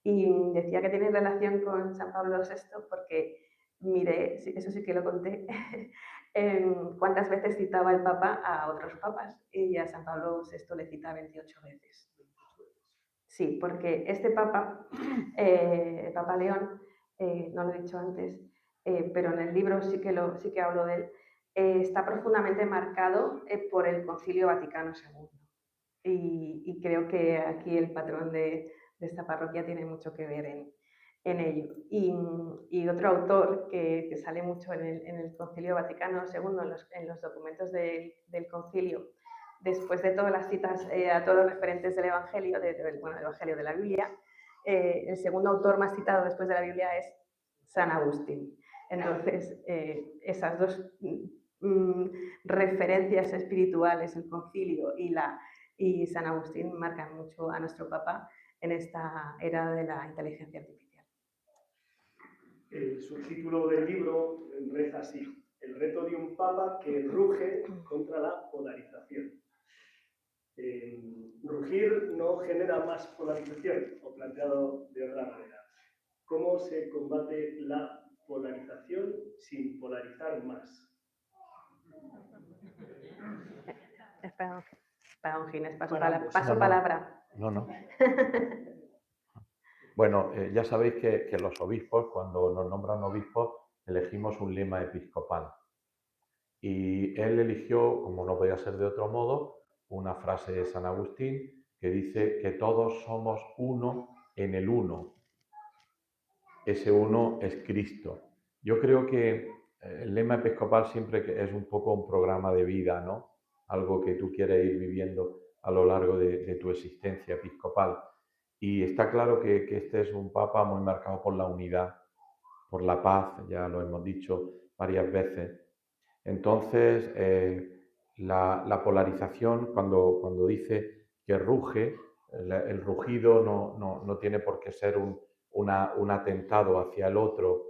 Y decía que tiene relación con San Pablo VI porque miré, eso sí que lo conté, cuántas veces citaba el Papa a otros papas, y a San Pablo VI le cita 28 veces. Sí, porque este Papa, el Papa León, no lo he dicho antes, pero en el libro sí que hablo de él, está profundamente marcado por el Concilio Vaticano II. Y creo que aquí el patrón de esta parroquia tiene mucho que ver en ello. Y otro autor que sale mucho en el Concilio Vaticano II, en los documentos del concilio, después de todas las citas a todos los referentes del Evangelio, del Evangelio de la Biblia, el segundo autor más citado después de la Biblia es San Agustín. Entonces, esas dos referencias espirituales, el concilio y San Agustín, marcan mucho a nuestro Papa en esta era de la inteligencia artificial. El subtítulo del libro reza así: el reto de un Papa que ruge contra la polarización. Rugir no genera más polarización, o planteado de otra manera. ¿Cómo se combate la polarización sin polarizar más? Perdón, Ginés, paso No, palabra. No. Bueno, ya sabéis que los obispos, cuando nos nombran obispos, elegimos un lema episcopal. Y él eligió, como no podía ser de otro modo, una frase de San Agustín que dice que todos somos uno en el uno. Ese uno es Cristo. Yo creo que el lema episcopal siempre es un poco un programa de vida, ¿no? Algo que tú quieres ir viviendo a lo largo de tu existencia episcopal. Y está claro que este es un papa muy marcado por la unidad, por la paz, ya lo hemos dicho varias veces. Entonces, la polarización, cuando dice que ruge, el rugido no tiene por qué ser un atentado hacia el otro,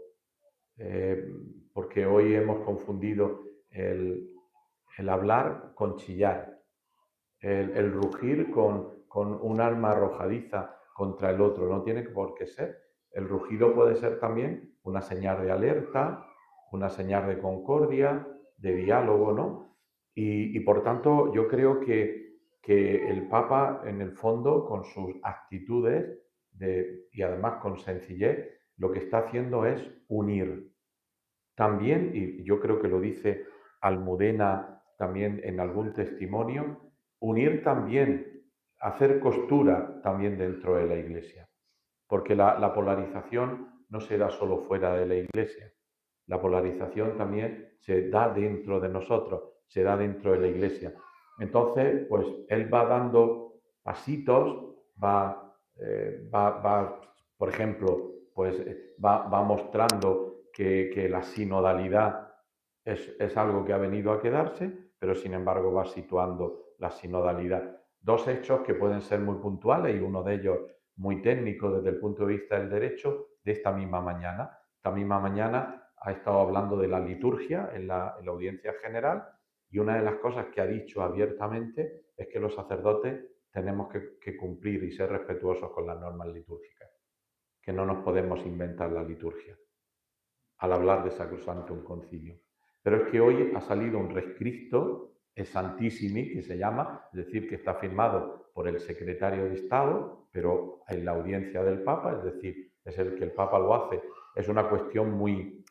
porque hoy hemos confundido el hablar con chillar, el rugir con un arma arrojadiza contra el otro, no tiene por qué ser. El rugido puede ser también una señal de alerta, una señal de concordia, de diálogo, ¿no? Y por tanto, yo creo que el Papa, en el fondo, con sus actitudes y además con sencillez, lo que está haciendo es unir. También, y yo creo que lo dice Almudena también en algún testimonio, unir también, hacer costura también dentro de la Iglesia. Porque la polarización no se da solo fuera de la Iglesia. La polarización también se da dentro de nosotros, se da dentro de la Iglesia. Entonces, pues él va dando pasitos, por ejemplo, pues va mostrando que la sinodalidad es algo que ha venido a quedarse, pero sin embargo va situando la sinodalidad. Dos hechos que pueden ser muy puntuales y uno de ellos muy técnico desde el punto de vista del derecho de esta misma mañana. Esta misma mañana ha estado hablando de la liturgia en la audiencia general y una de las cosas que ha dicho abiertamente es que los sacerdotes tenemos que cumplir y ser respetuosos con las normas litúrgicas, que no nos podemos inventar la liturgia al hablar de Sacrosanctum Concilio. Pero es que hoy ha salido un Res Christo, el Santissimi, que se llama, es decir, que está firmado por el secretario de Estado, pero en la audiencia del Papa, es decir, es el que el Papa lo hace. Es una cuestión muy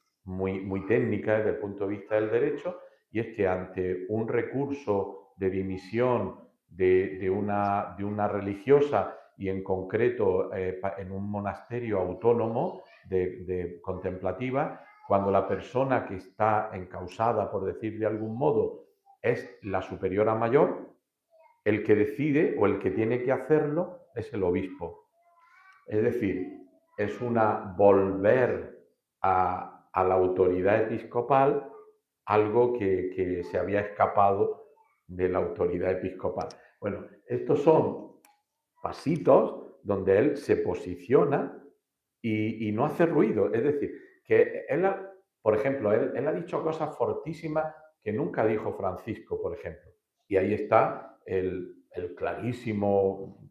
técnica desde el punto de vista del derecho, y es que ante un recurso de dimisión de una religiosa y en concreto en un monasterio autónomo de contemplativa, cuando la persona que está encausada, por decir de algún modo, es la superiora mayor, el que decide o el que tiene que hacerlo es el obispo. Es decir, es una volver a la autoridad episcopal, algo que se había escapado de la autoridad episcopal. Bueno, estos son pasitos donde él se posiciona y no hace ruido. Es decir, que él, por ejemplo, él ha dicho cosas fortísimas que nunca dijo Francisco, por ejemplo. Y ahí está el clarísimo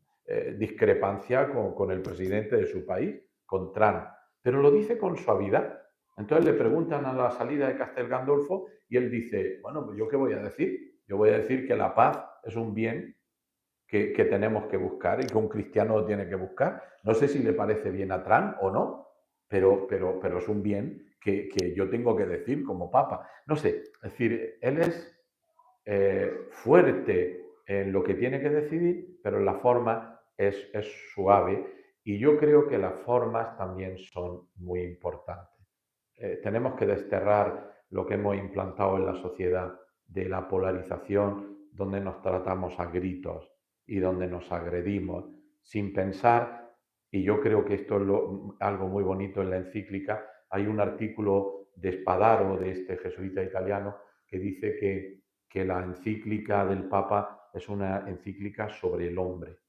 discrepancia con el presidente de su país, con Trump. Pero lo dice con suavidad. Entonces le preguntan a la salida de Castel Gandolfo y él dice, bueno, pues ¿yo qué voy a decir? Yo voy a decir que la paz es un bien que tenemos que buscar y que un cristiano lo tiene que buscar. No sé si le parece bien a Trump o no, pero es un bien que yo tengo que decir como papa. No sé, es decir, él es fuerte en lo que tiene que decidir, pero en la forma es suave. Y yo creo que las formas también son muy importantes. Tenemos que desterrar lo que hemos implantado en la sociedad de la polarización, donde nos tratamos a gritos y donde nos agredimos, sin pensar Y yo creo que esto es algo muy bonito en la encíclica. Hay un artículo de Spadaro, de este jesuita italiano, que dice que la encíclica del Papa es una encíclica sobre el hombre.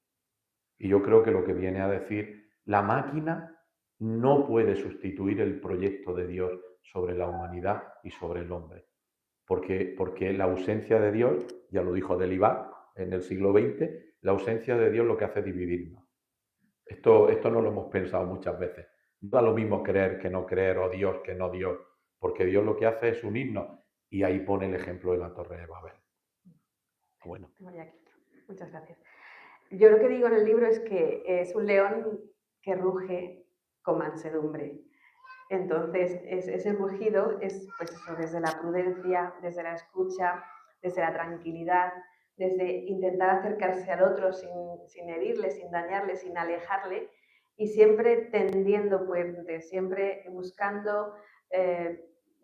Y yo creo que lo que viene a decir, la máquina no puede sustituir el proyecto de Dios sobre la humanidad y sobre el hombre. Porque la ausencia de Dios, ya lo dijo Delibat en el siglo XX, la ausencia de Dios lo que hace es dividirnos. Esto no lo hemos pensado muchas veces. No da lo mismo creer que no creer, o Dios que no Dios, porque Dios lo que hace es unirnos. Y ahí pone el ejemplo de la Torre de Babel. Bueno. Muchas gracias. Yo lo que digo en el libro es que es un león que ruge con mansedumbre. Entonces, ese rugido es pues eso, desde la prudencia, desde la escucha, desde la tranquilidad, desde intentar acercarse al otro sin herirle, sin dañarle, sin alejarle, y siempre tendiendo puentes, siempre buscando,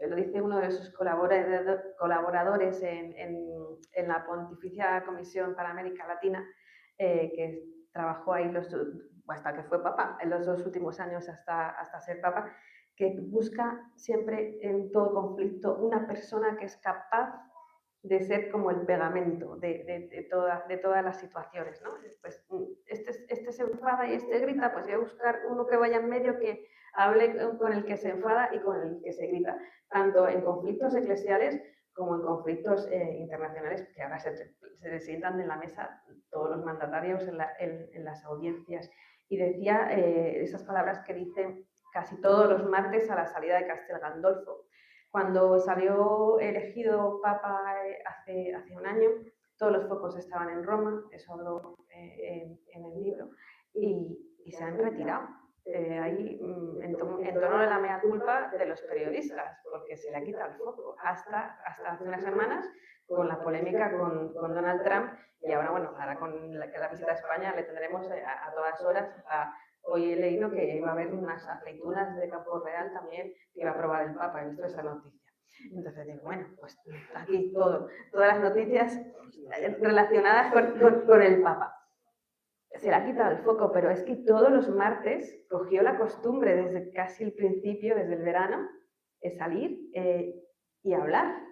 lo dice uno de sus colaboradores en la Pontificia Comisión para América Latina, que trabajó ahí hasta que fue papa, en los 2 últimos años hasta ser papa, que busca siempre en todo conflicto una persona que es capaz de ser como el pegamento de todas las situaciones, ¿no? Pues este se enfada y este grita, pues voy a buscar uno que vaya en medio, que hable con el que se enfada y con el que se grita, tanto en conflictos eclesiales como en conflictos internacionales, que ahora se sientan en la mesa todos los mandatarios en las audiencias. Y decía esas palabras que dicen casi todos los martes a la salida de Castel Gandolfo. Cuando salió elegido Papa hace un año, todos los focos estaban en Roma, eso hablo en el libro, y se han retirado. Ahí en torno a la mea culpa de los periodistas, porque se le ha quitado el foco, hasta hace unas semanas, con la polémica con Donald Trump, y ahora, bueno, ahora con la visita a España le tendremos a todas horas. Hoy he leído que va a haber unas aceitunas de Campo Real también que iba a probar el Papa, he visto esa noticia. Entonces digo, bueno, pues aquí todas las noticias relacionadas con el Papa. Se le ha quitado el foco, pero es que todos los martes cogió la costumbre desde casi el principio, desde el verano, de salir y hablar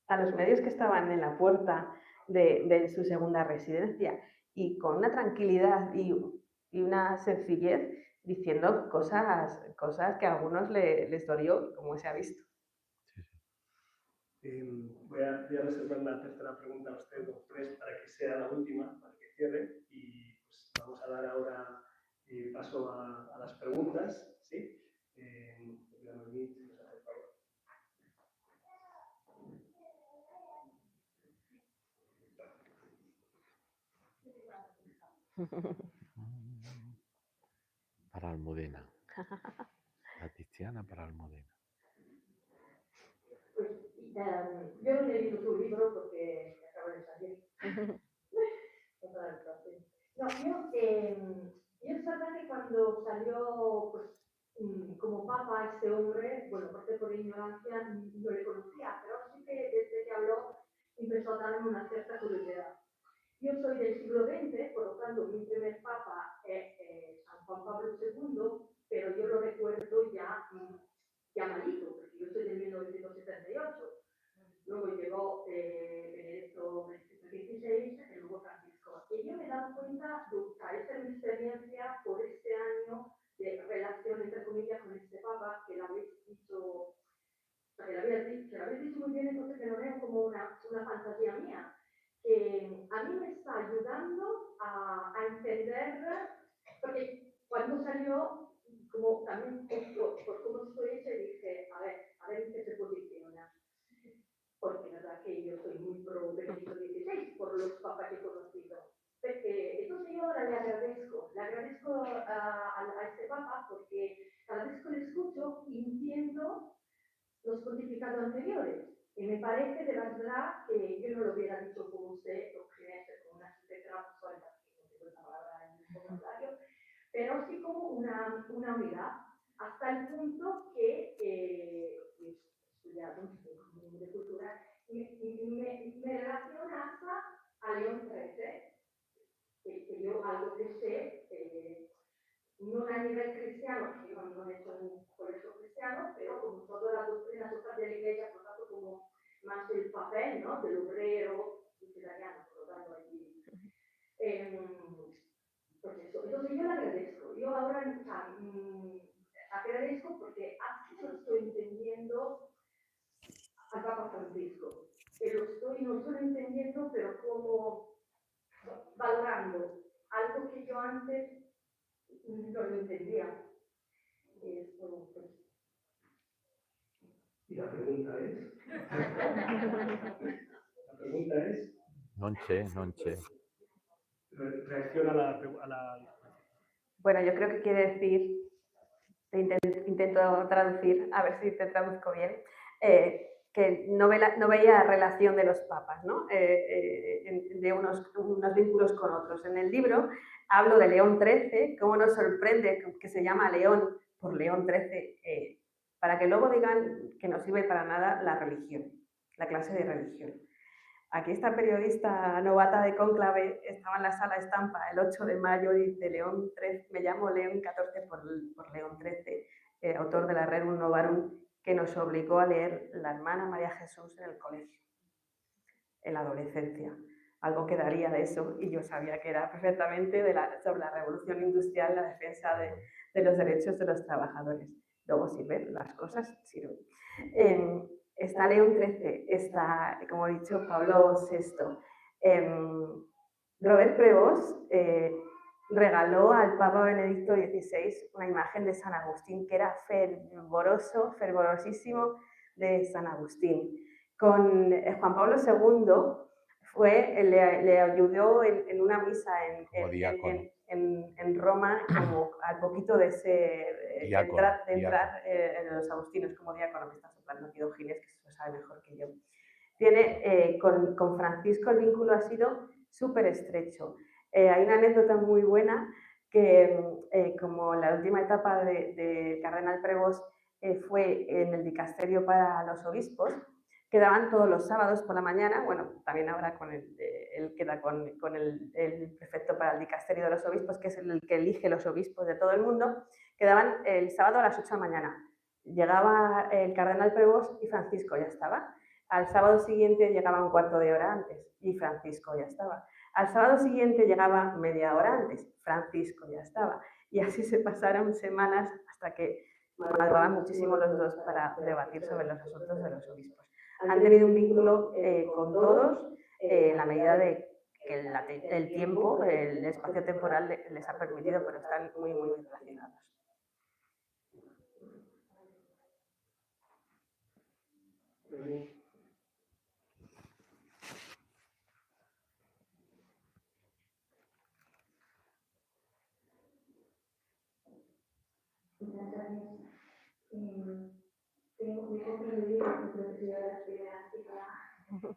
a los medios que estaban en la puerta de su segunda residencia, y con una tranquilidad y una sencillez, diciendo cosas que a algunos les dolió, como se ha visto. Voy a reservar una tercera pregunta a usted, don Fres, para que sea la última, para que cierre, y pues vamos a dar ahora paso a las preguntas, ¿sí? Para Almudena. La Tiziana para Almudena. Pues, yo no he leído tu libro porque acaba de salir. No, yo es verdad que cuando salió pues, como papa este hombre, bueno, aparte por ignorancia, no le conocía, pero sí que desde que habló empezó a darme una cierta curiosidad. Yo soy del siglo XX, por lo tanto mi primer papa es San Juan Pablo II, pero yo lo recuerdo ya malito, porque yo soy de 1978. Luego llegó Benedetto XVI y luego Francisco. Y yo me he dado cuenta, a esta mi experiencia por este año de relación, entre comillas, con este papa, que lo habéis dicho, que lo habéis dicho muy bien, entonces que no veo como una fantasía mía, que a mí me está ayudando a entender, porque cuando salió, como también por cómo estoy hecha, dije, a ver en qué se posiciona. Porque la verdad que yo soy muy pro Benedicto XVI por los papas que he conocido. Entonces yo ahora le agradezco a este papa, porque cada vez que le escucho entiendo los pontificados anteriores. Y me parece de verdad que yo no lo hubiera dicho como usted, con una sujeción suelta, que no tengo esa palabra en el vocabulario, pero sí como una unidad, hasta el punto que he estudiado de cultura y me relaciona hasta a León XIII, que yo algo que sé no a nivel cristiano, que no he hecho un colegio cristiano, pero como todas las doctrinas otras de la iglesia, por tanto, como más el papel, ¿no? Del obrero italiano, por lo tanto, allí. Pues eso, entonces yo le agradezco. Yo ahora, o sea, agradezco porque así lo estoy entendiendo al Papa Francisco. No estoy entendiendo, pero como valorando algo que yo antes no lo entendía. Esto, pues. Y la pregunta es. La pregunta es. Non c'è. Reacciona a la. Bueno, yo creo que quiere decir, intento traducir, a ver si te traduzco bien, que no veía relación de los papas, ¿no? De unos vínculos con otros. En el libro hablo de León XIII, cómo nos sorprende que se llama León por León XIII, para que luego digan que no sirve para nada la religión, la clase de religión. Aquí esta periodista novata de Cónclave estaba en la sala estampa el 8 de mayo, dice León XIII, me llamo León XIV por León XIII, autor de la Rerum Novarum, que nos obligó a leer la hermana María Jesús en el colegio, en la adolescencia. Algo quedaría de eso y yo sabía que era perfectamente sobre la revolución industrial, la defensa de los derechos de los trabajadores. Luego sirven, las cosas sirven. Está León XIII, está, como he dicho, Pablo VI. Robert Prevost regaló al Papa Benedicto XVI una imagen de San Agustín que era fervorosísimo de San Agustín. Con Juan Pablo II le ayudó en una misa en Roma, como al poquito de entrar en los agustinos como diácono. Me está soplando aquí Don Ginés, que se lo sabe mejor que yo. Con Francisco el vínculo ha sido súper estrecho. Hay una anécdota muy buena que como la última etapa del cardenal Prevost fue en el dicasterio para los obispos, quedaban todos los sábados por la mañana, bueno, también ahora él queda con el prefecto para el dicasterio de los obispos, que es el que elige los obispos de todo el mundo, quedaban el sábado a las 8 de la mañana. Llegaba el cardenal Prevost y Francisco ya estaba. Al sábado siguiente llegaba un cuarto de hora antes y Francisco ya estaba. Al sábado siguiente llegaba media hora antes, Francisco ya estaba. Y así se pasaron semanas hasta que madrugaban muchísimo los dos para debatir sobre los asuntos de los obispos. Han tenido un vínculo con todos en la medida de que el tiempo, el espacio temporal les ha permitido, pero están muy, muy relacionados. Muchas gracias. Tengo mi comprendido la profesora de la primera cita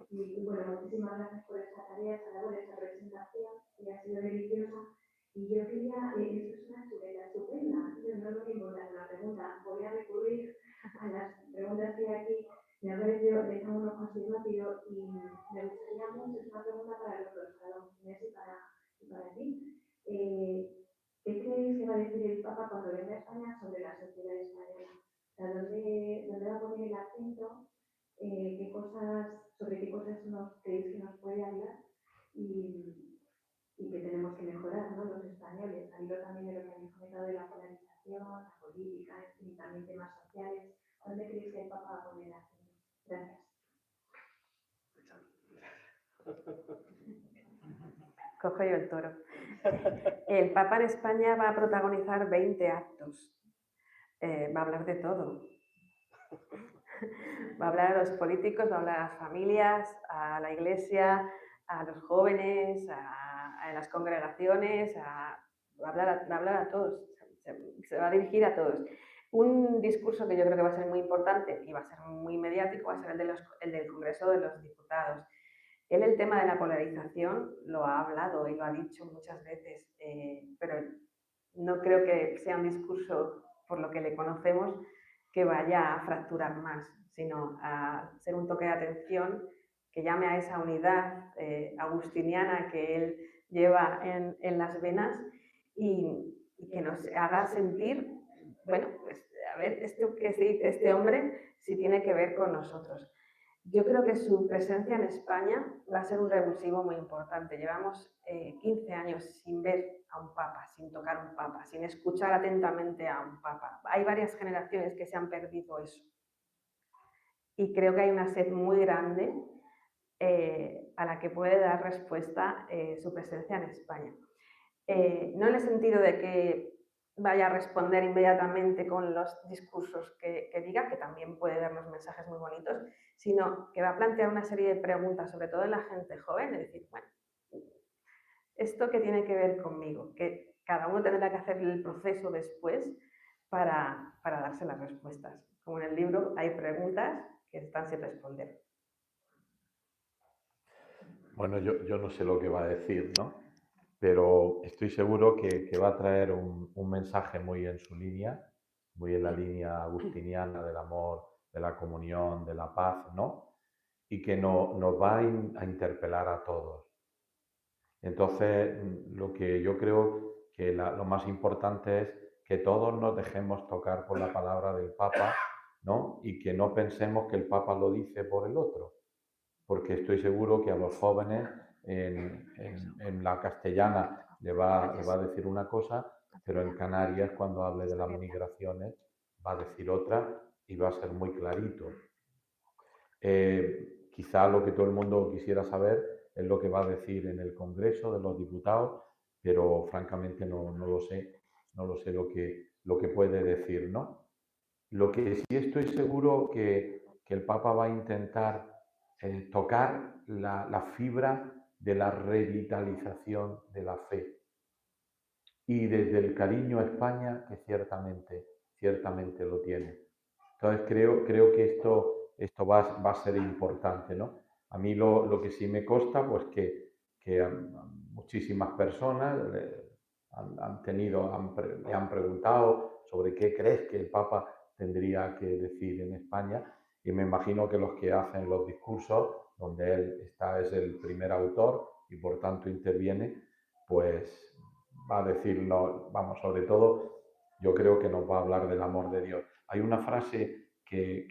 y bueno, muchísimas gracias por esa tarea, esa labor, esa presentación, que ha sido deliciosa. Y yo quería, esto es una chuleta estupenda, no es lo mismo dar una pregunta, voy a recurrir a las preguntas que hay aquí. Me ha parecido, le echado un ojo así rápido y me gustaría mucho, es una pregunta para los dos, para don Ginés y para ti. ¿Qué creéis que va a decir el Papa cuando venga a España sobre la sociedad española? O sea, ¿dónde va a poner el acento? ¿Sobre qué cosas creéis que nos puede hablar? Y que tenemos que mejorar, ¿no? Los españoles, al hilo también de lo que habéis comentado de la polarización, la política y también temas sociales. ¿Dónde creéis que el Papa va a poner el acento? Gracias. Cojo yo el toro. El Papa en España va a protagonizar 20 actos. Va a hablar de todo. Va a hablar a los políticos, va a hablar a las familias, a la iglesia, a los jóvenes, a las congregaciones, va a hablar a todos, se va a dirigir a todos. Un discurso que yo creo que va a ser muy importante y va a ser muy mediático va a ser el del Congreso de los Diputados. Él el tema de la polarización lo ha hablado y lo ha dicho muchas veces, pero no creo que sea un discurso, por lo que le conocemos, que vaya a fracturar más, sino a ser un toque de atención que llame a esa unidad agustiniana que él lleva en las venas y y que nos haga sentir, bueno, pues a ver, esto que se dice este hombre, si tiene que ver con nosotros. Yo creo que su presencia en España va a ser un revulsivo muy importante. Llevamos 15 años sin ver a un papa, sin tocar un papa, sin escuchar atentamente a un papa. Hay varias generaciones que se han perdido eso. Y creo que hay una sed muy grande a la que puede dar respuesta su presencia en España. No en el sentido de que vaya a responder inmediatamente con los discursos que diga, que también puede darnos mensajes muy bonitos, sino que va a plantear una serie de preguntas, sobre todo en la gente joven, de decir, bueno, ¿esto qué tiene que ver conmigo? Que cada uno tendrá que hacer el proceso después para darse las respuestas. Como en el libro hay preguntas que están sin responder. Bueno, yo no sé lo que va a decir, ¿no? Pero estoy seguro que va a traer un mensaje muy en su línea, muy en la línea agustiniana del amor, de la comunión, de la paz, ¿no? Y que nos va a interpelar a todos. Entonces, lo que yo creo que lo más importante es que todos nos dejemos tocar por la palabra del Papa, ¿no? Y que no pensemos que el Papa lo dice por el otro, porque estoy seguro que a los jóvenes en la castellana le va a decir una cosa, pero en Canarias, cuando hable de las migraciones, va a decir otra y va a ser muy clarito. Quizá lo que todo el mundo quisiera saber es lo que va a decir en el Congreso de los Diputados, pero francamente no lo sé, no lo sé lo que puede decir, ¿no? Lo que sí estoy seguro que el Papa va a intentar tocar la fibra de la revitalización de la fe. Y desde el cariño a España, que ciertamente lo tiene. Entonces creo que esto va a ser importante, ¿no? A mí lo que sí me consta, pues que muchísimas personas me han preguntado sobre qué crees que el Papa tendría que decir en España, y me imagino que los que hacen los discursos, donde él es el primer autor y por tanto interviene, pues va a decirnos, vamos, sobre todo, yo creo que nos va a hablar del amor de Dios. Hay una frase que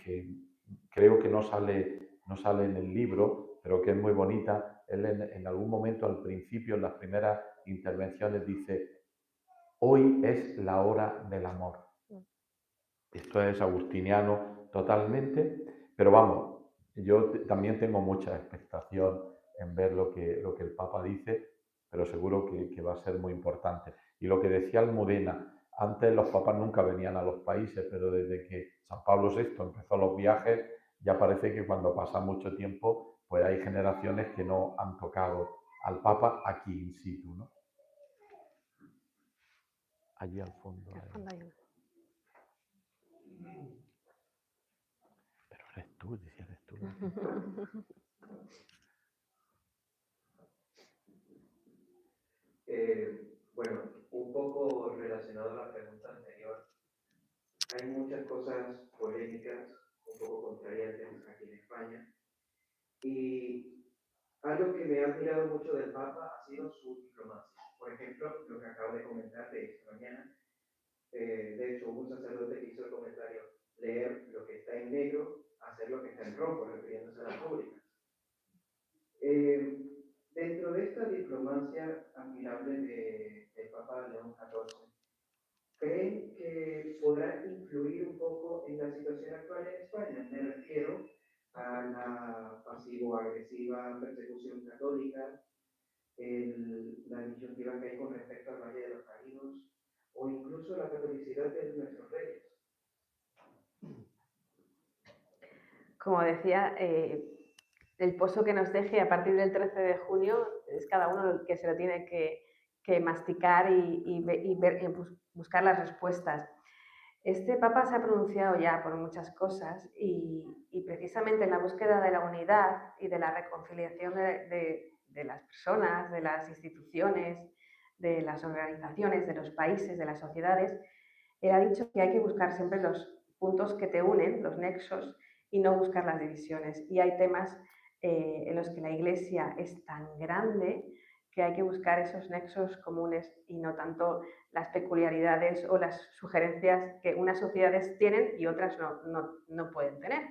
creo que no sale en el libro, pero que es muy bonita. Él en algún momento, al principio, en las primeras intervenciones, dice: hoy es la hora del amor. Esto es agustiniano totalmente, pero vamos, yo también tengo mucha expectación en ver lo que el Papa dice, pero seguro que va a ser muy importante. Y lo que decía Almudena, antes los papas nunca venían a los países, pero desde que San Pablo VI empezó los viajes, ya parece que cuando pasa mucho tiempo, pues hay generaciones que no han tocado al Papa aquí in situ, ¿no? Allí al fondo. Pero eres tú, decía, eres tú. Bueno, un poco relacionado a la pregunta anterior, hay muchas cosas polémicas, un poco contrariantes aquí en España, y algo que me ha admirado mucho del Papa ha sido su diplomacia. Por ejemplo, lo que acabo de comentar de esta mañana, de hecho hubo un sacerdote que hizo el comentario: leer lo que está en negro, hacer lo que está en rojo, refiriéndose a las públicas. Dentro de esta diplomacia admirable del Papa León XIV, ¿creen que podrá influir un poco en la situación actual en España? Me refiero a la pasivo-agresiva persecución católica, la disyuntiva que hay con respecto al Valle de los Caídos, o incluso la catolicidad de nuestros reyes. Como decía, el pozo que nos deje a partir del 13 de junio es cada uno el que se lo tiene que masticar y buscar las respuestas. Este Papa se ha pronunciado ya por muchas cosas y precisamente en la búsqueda de la unidad y de la reconciliación de las personas, de las instituciones, de las organizaciones, de los países, de las sociedades, él ha dicho que hay que buscar siempre los puntos que te unen, los nexos, y no buscar las divisiones. Y hay temas en los que la Iglesia es tan grande que hay que buscar esos nexos comunes y no tanto las peculiaridades o las sugerencias que unas sociedades tienen y otras no pueden tener.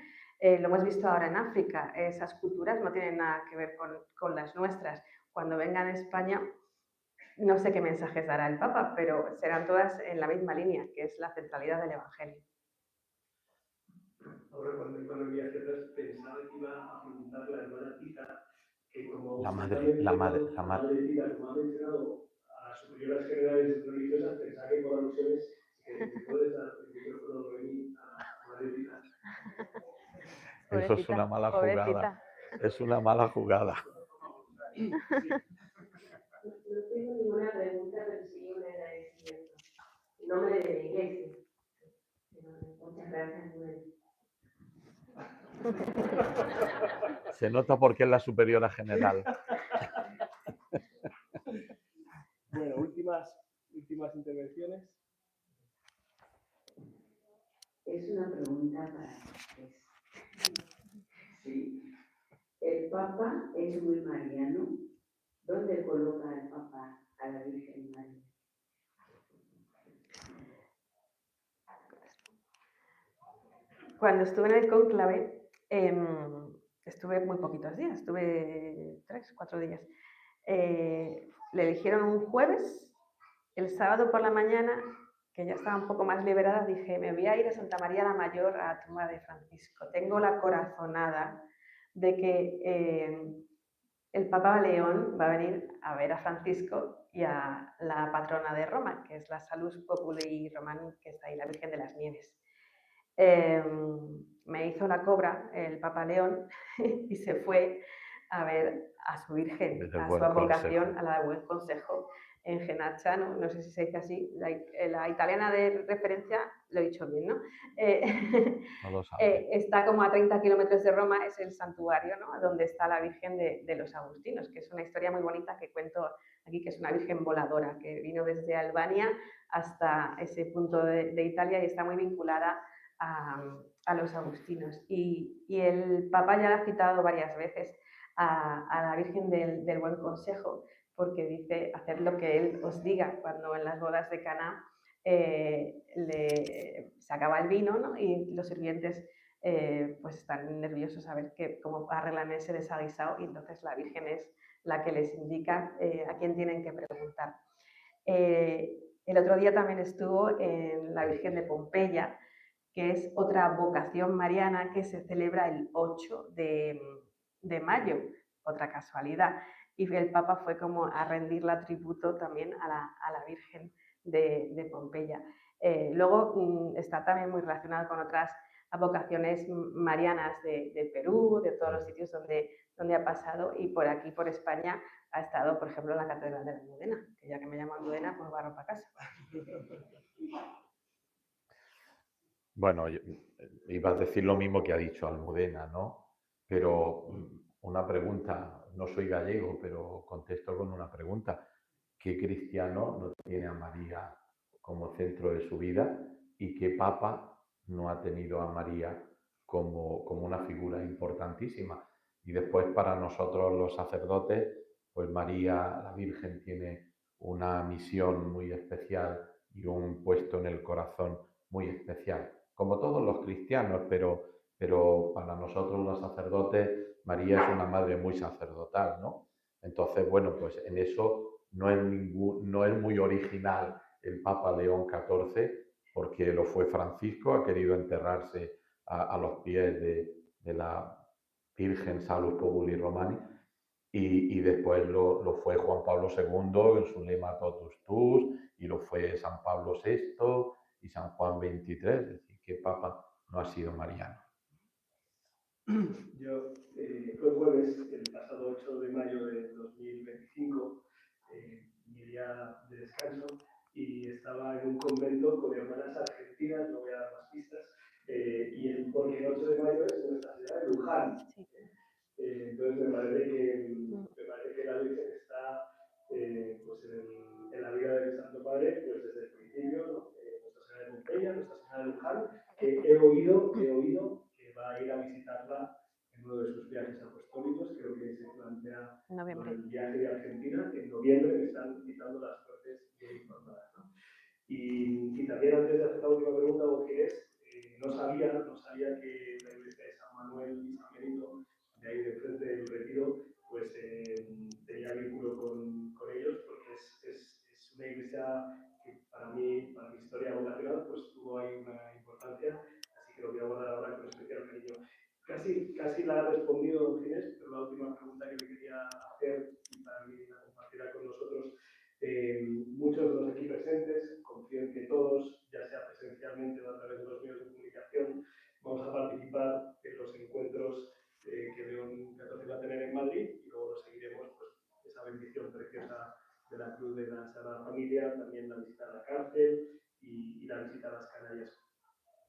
Lo hemos visto ahora en África, esas culturas no tienen nada que ver con las nuestras. Cuando vengan a España, no sé qué mensajes dará el Papa, pero serán todas en la misma línea, que es la centralidad del Evangelio. Ahora, cuando iba en viaje atrás, pensaba que iba a preguntar a la hermana Tita, que como La usted madre, también la ha madre, mencionado, la la madre. madre Tita, como ha mencionado a las superioras generales religiosas, pensaba que por alusiones que puedes dar el micrófono a madre Tita. Eso es una mala jugada. Es una mala jugada. No tengo ninguna pregunta, pero sí un agradecimiento. En nombre de la iglesia. Muchas gracias, Noel. Se nota porque es la superiora general. Bueno, últimas intervenciones. Es una pregunta para ustedes. Sí. El Papa es muy mariano. ¿Dónde coloca el Papa a la Virgen María? Cuando estuve en el cónclave, estuve muy poquitos días, estuve 3, 4 días. Le eligieron un jueves, el sábado por la mañana, que ya estaba un poco más liberada, dije, me voy a ir a Santa María la Mayor, a la tumba de Francisco. Tengo la corazonada de que el Papa León va a venir a ver a Francisco y a la patrona de Roma, que es la Salus Populi Romani, que está ahí, la Virgen de las Nieves. Me hizo la cobra el Papa León y se fue a ver a su Virgen, a su advocación, a la de Buen Consejo, en Genacha, no sé si se dice así, la italiana de referencia, lo he dicho bien, ¿no? No lo sabe. Está como a 30 kilómetros de Roma, es el santuario, ¿no? Donde está la Virgen de los Agustinos, que es una historia muy bonita que cuento aquí, que es una Virgen voladora, que vino desde Albania hasta ese punto de Italia y está muy vinculada a los agustinos. Y el Papa ya la ha citado varias veces a la Virgen del Buen Consejo, porque dice, haced lo que Él os diga, cuando en las bodas de Caná se acaba el vino, ¿no? Y los sirvientes pues están nerviosos a ver cómo arreglan ese desaguisado, y entonces la Virgen es la que les indica a quién tienen que preguntar. El otro día también estuvo en la Virgen de Pompeya, que es otra vocación mariana que se celebra el 8 de mayo, otra casualidad. Y el Papa fue como a rendirle tributo también a la Virgen de Pompeya. Luego está también muy relacionado con otras vocaciones marianas de Perú, de todos los sitios donde ha pasado, y por aquí, por España, ha estado, por ejemplo, en la Catedral de la Almudena, que ya que me llamo Almudena, pues barro para casa. Bueno, iba a decir lo mismo que ha dicho Almudena, ¿no? Pero una pregunta, no soy gallego, pero contesto con una pregunta. ¿Qué cristiano no tiene a María como centro de su vida y qué papa no ha tenido a María como una figura importantísima? Y después para nosotros los sacerdotes, pues María, la Virgen, tiene una misión muy especial y un puesto en el corazón muy especial, como todos los cristianos, pero para nosotros los sacerdotes María es una madre muy sacerdotal, ¿no? Entonces, bueno, pues en eso no es muy original el Papa León XIV, porque lo fue Francisco, ha querido enterrarse a los pies de la Virgen Salus Populi Romani, y después lo fue Juan Pablo II en su lema Totus Tus, y lo fue San Pablo VI y San Juan XXIII, es decir, ¿qué papa no ha sido mariano? Yo, fue jueves, el pasado 8 de mayo de 2025, mi día de descanso, y estaba en un convento con hermanas argentinas, no voy a dar más pistas, porque el 8 de mayo es nuestra ciudad de Luján. Entonces me parece que la Virgen está pues en la vida del Santo Padre pues desde el principio, ¿no? Nuestra Señora de Pompeya, Nuestra Señora de Luján, que he oído que va a ir a visitarla en uno de sus viajes apostólicos. Creo que se plantea el viaje de Argentina en noviembre, que están quitando las fuerzas bien informadas, ¿no? no sabía que la iglesia de San Manuel y San Benito, de ahí de frente del Retiro, pues tenía vínculo con ellos, porque es una iglesia que para mí, para mi historia vocacional, pues tuvo ahí una importancia, así que lo voy a guardar ahora con especial cariño. Casi la ha respondido don Ginés, pero la última pregunta que le quería hacer, y para mí la compartirá con nosotros, muchos de los aquí presentes, confío en que todos, ya sea presencialmente o a través de los medios de comunicación, vamos a participar en los encuentros que León XIV va a tener en Madrid, y luego lo seguiremos, pues, esa bendición preciosa de la Cruz de la Sagrada Familia, también la visita a la cárcel y la visita a las Canarias.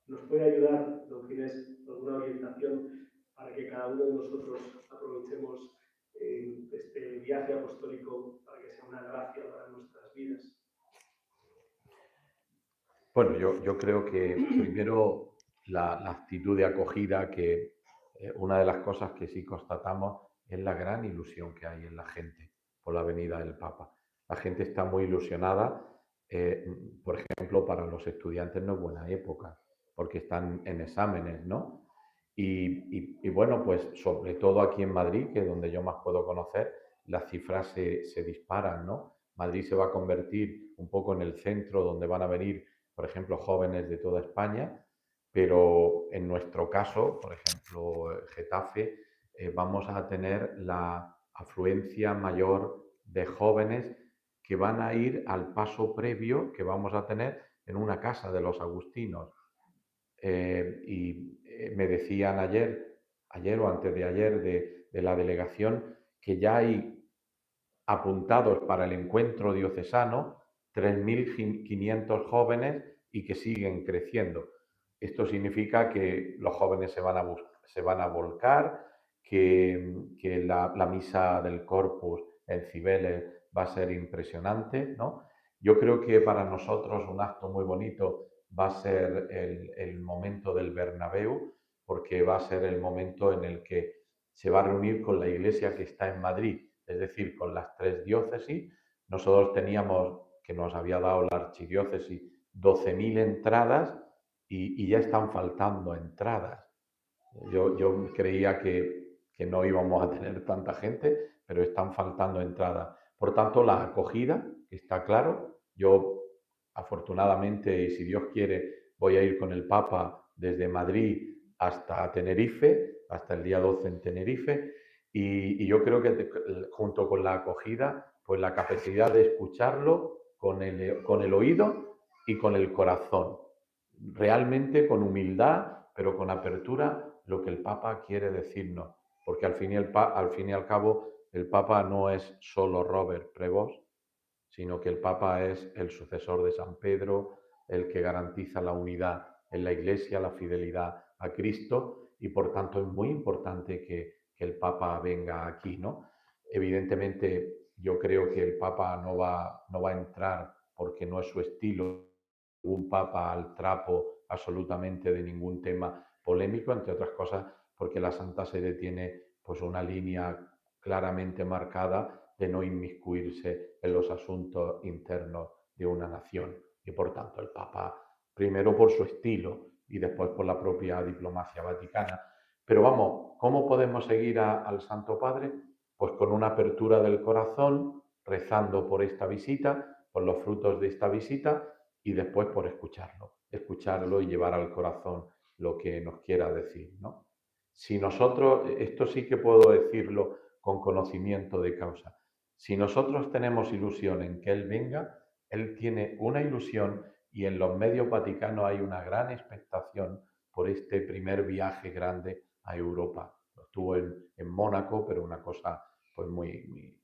¿Nos puede ayudar, don Ginés, alguna orientación para que cada uno de nosotros aprovechemos este viaje apostólico para que sea una gracia para nuestras vidas? Bueno, yo creo que primero la actitud de acogida, que una de las cosas que sí constatamos es la gran ilusión que hay en la gente por la venida del Papa. La gente está muy ilusionada, por ejemplo, para los estudiantes no es buena época, porque están en exámenes, ¿no? Y bueno, pues sobre todo aquí en Madrid, que es donde yo más puedo conocer, las cifras se disparan, ¿no? Madrid se va a convertir un poco en el centro donde van a venir, por ejemplo, jóvenes de toda España, pero en nuestro caso, por ejemplo, Getafe, vamos a tener la afluencia mayor de jóvenes que van a ir al paso previo que vamos a tener en una casa de los agustinos. Me decían ayer o antes de ayer de la delegación, que ya hay apuntados para el encuentro diocesano 3.500 jóvenes y que siguen creciendo. Esto significa que los jóvenes se van a volcar, que la misa del Corpus en Cibeles va a ser impresionante, ¿no? Yo creo que para nosotros un acto muy bonito va a ser el momento del Bernabéu, porque va a ser el momento en el que se va a reunir con la iglesia que está en Madrid, es decir, con las 3 diócesis. Nosotros teníamos, que nos había dado la archidiócesis, 12.000 entradas y ya están faltando entradas. Yo creía que no íbamos a tener tanta gente, pero están faltando entradas. Por tanto, la acogida, está claro. Yo, afortunadamente, y si Dios quiere, voy a ir con el Papa desde Madrid hasta Tenerife, hasta el día 12 en Tenerife, y yo creo que junto con la acogida, pues la capacidad de escucharlo con el oído y con el corazón, realmente con humildad, pero con apertura, lo que el Papa quiere decirnos, porque al fin y al cabo el Papa no es solo Robert Prevost, sino que el Papa es el sucesor de San Pedro, el que garantiza la unidad en la Iglesia, la fidelidad a Cristo, y por tanto es muy importante que el Papa venga aquí, ¿no? Evidentemente, yo creo que el Papa no va a entrar porque no es su estilo, un Papa al trapo absolutamente de ningún tema polémico, entre otras cosas porque la Santa Sede tiene pues una línea claramente marcada de no inmiscuirse en los asuntos internos de una nación. Y por tanto el Papa, primero por su estilo y después por la propia diplomacia vaticana. Pero vamos, ¿cómo podemos seguir al Santo Padre? Pues con una apertura del corazón, rezando por esta visita, por los frutos de esta visita, y después por escucharlo y llevar al corazón lo que nos quiera decir, ¿no? Si nosotros, esto sí que puedo decirlo con conocimiento de causa, si nosotros tenemos ilusión en que Él venga, Él tiene una ilusión y en los medios vaticanos hay una gran expectación por este primer viaje grande a Europa. Estuvo en Mónaco, pero una cosa pues muy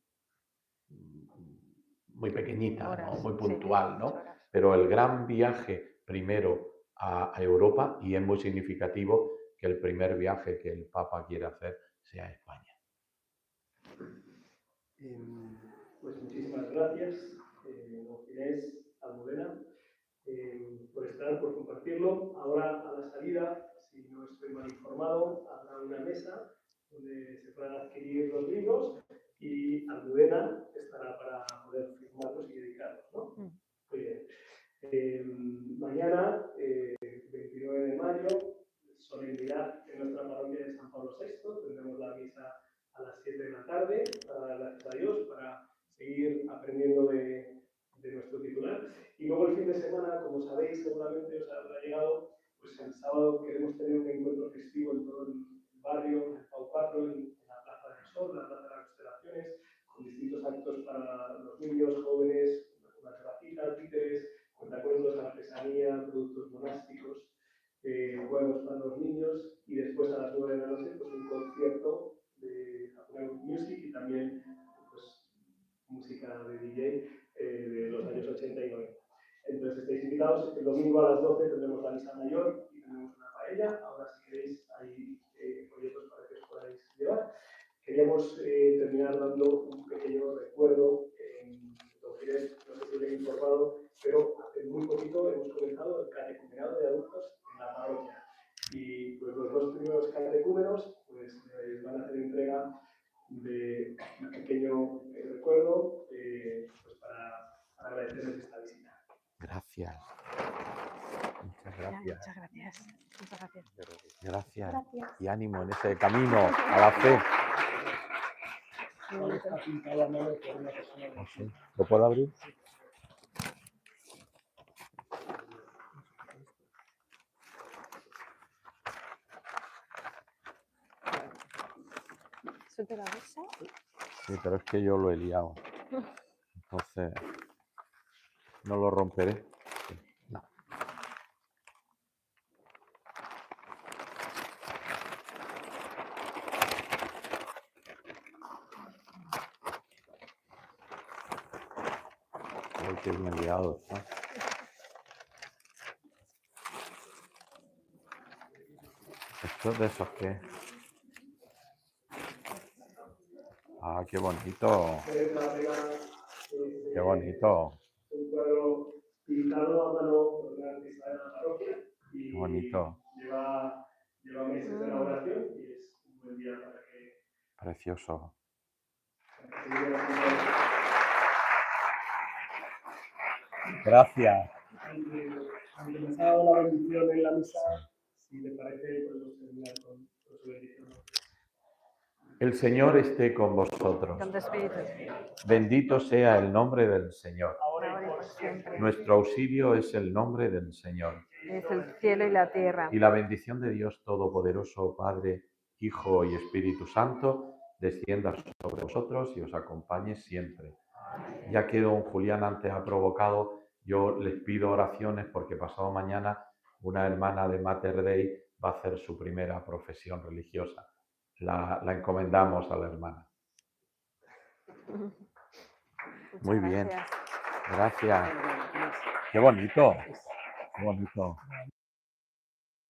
pequeñita, ¿no? Muy puntual, ¿no? Pero el gran viaje primero a Europa, y es muy significativo que el primer viaje que el Papa quiere hacer sea a España. Pues muchísimas gracias, don Ginés Almudena, por compartirlo. Ahora, a la salida, si no estoy mal informado, habrá una mesa donde se puedan adquirir los libros y Almudena estará para poder firmarlos y dedicarlos, ¿no? Muy bien. Mañana, 29 de mayo, solemnidad en nuestra parroquia de San Pablo VI. Tendremos la misa a las 7 de la tarde para dar gracias a Dios, para seguir aprendiendo de nuestro titular. Y luego el fin de semana, como sabéis, seguramente os habrá llegado, pues el sábado queremos tener un encuentro festivo en todo el barrio, en el Pau 4, en la Plaza del Sol, la Plaza de las Constelaciones, con distintos actos para los niños, jóvenes, unas grafitas, títeres, cuentacuentos, artesanía, productos monásticos, juegos para los niños, y después a las 9 de la noche pues un concierto de Apple Music y también pues, música de DJ de los años 80 y 90. Entonces estáis invitados. El domingo a las 12 tendremos la misa mayor y tendremos una paella. Ahora si queréis hay folletos para que os podáis llevar. Queríamos terminar dando un pequeño recuerdo. No sé si os he informado, pero hace muy poquito hemos comenzado el catecumenado de adultos en la parroquia. Y pues los dos primeros catecúmenos pues, van a hacer entrega de un pequeño recuerdo pues para agradecerles esta visita. Gracias. Muchas gracias. Muchas gracias. Muchas gracias. Gracias. Y ánimo en ese camino a la fe. Está pintada a mano por una persona. No sé. ¿Lo puedo abrir? ¿Suelto la bolsa? Sí, pero es que yo lo he liado. Entonces, no lo romperé. Sí, no. Ay, qué bien liado está. Esto es de esos que... Ah, qué bonito. Qué bonito. Un cuadro pintado a mano por una artista de la parroquia y Qué bonito. lleva meses de elaboración y es un buen día para que... Precioso. Gracias. Aunque nos ha dado la bendición en la misa, si le parece, podemos terminar con su bendición. El Señor esté con vosotros. Con tu espíritu. Bendito sea el nombre del Señor. Ahora y por siempre. Nuestro auxilio es el nombre del Señor. Es el cielo y la tierra. Y la bendición de Dios Todopoderoso, Padre, Hijo y Espíritu Santo, descienda sobre vosotros y os acompañe siempre. Ya que don Julián antes ha provocado, yo les pido oraciones porque pasado mañana una hermana de Mater Dei va a hacer su primera profesión religiosa. La encomendamos a la hermana. Muy bien. Gracias. Qué bonito. Qué bonito.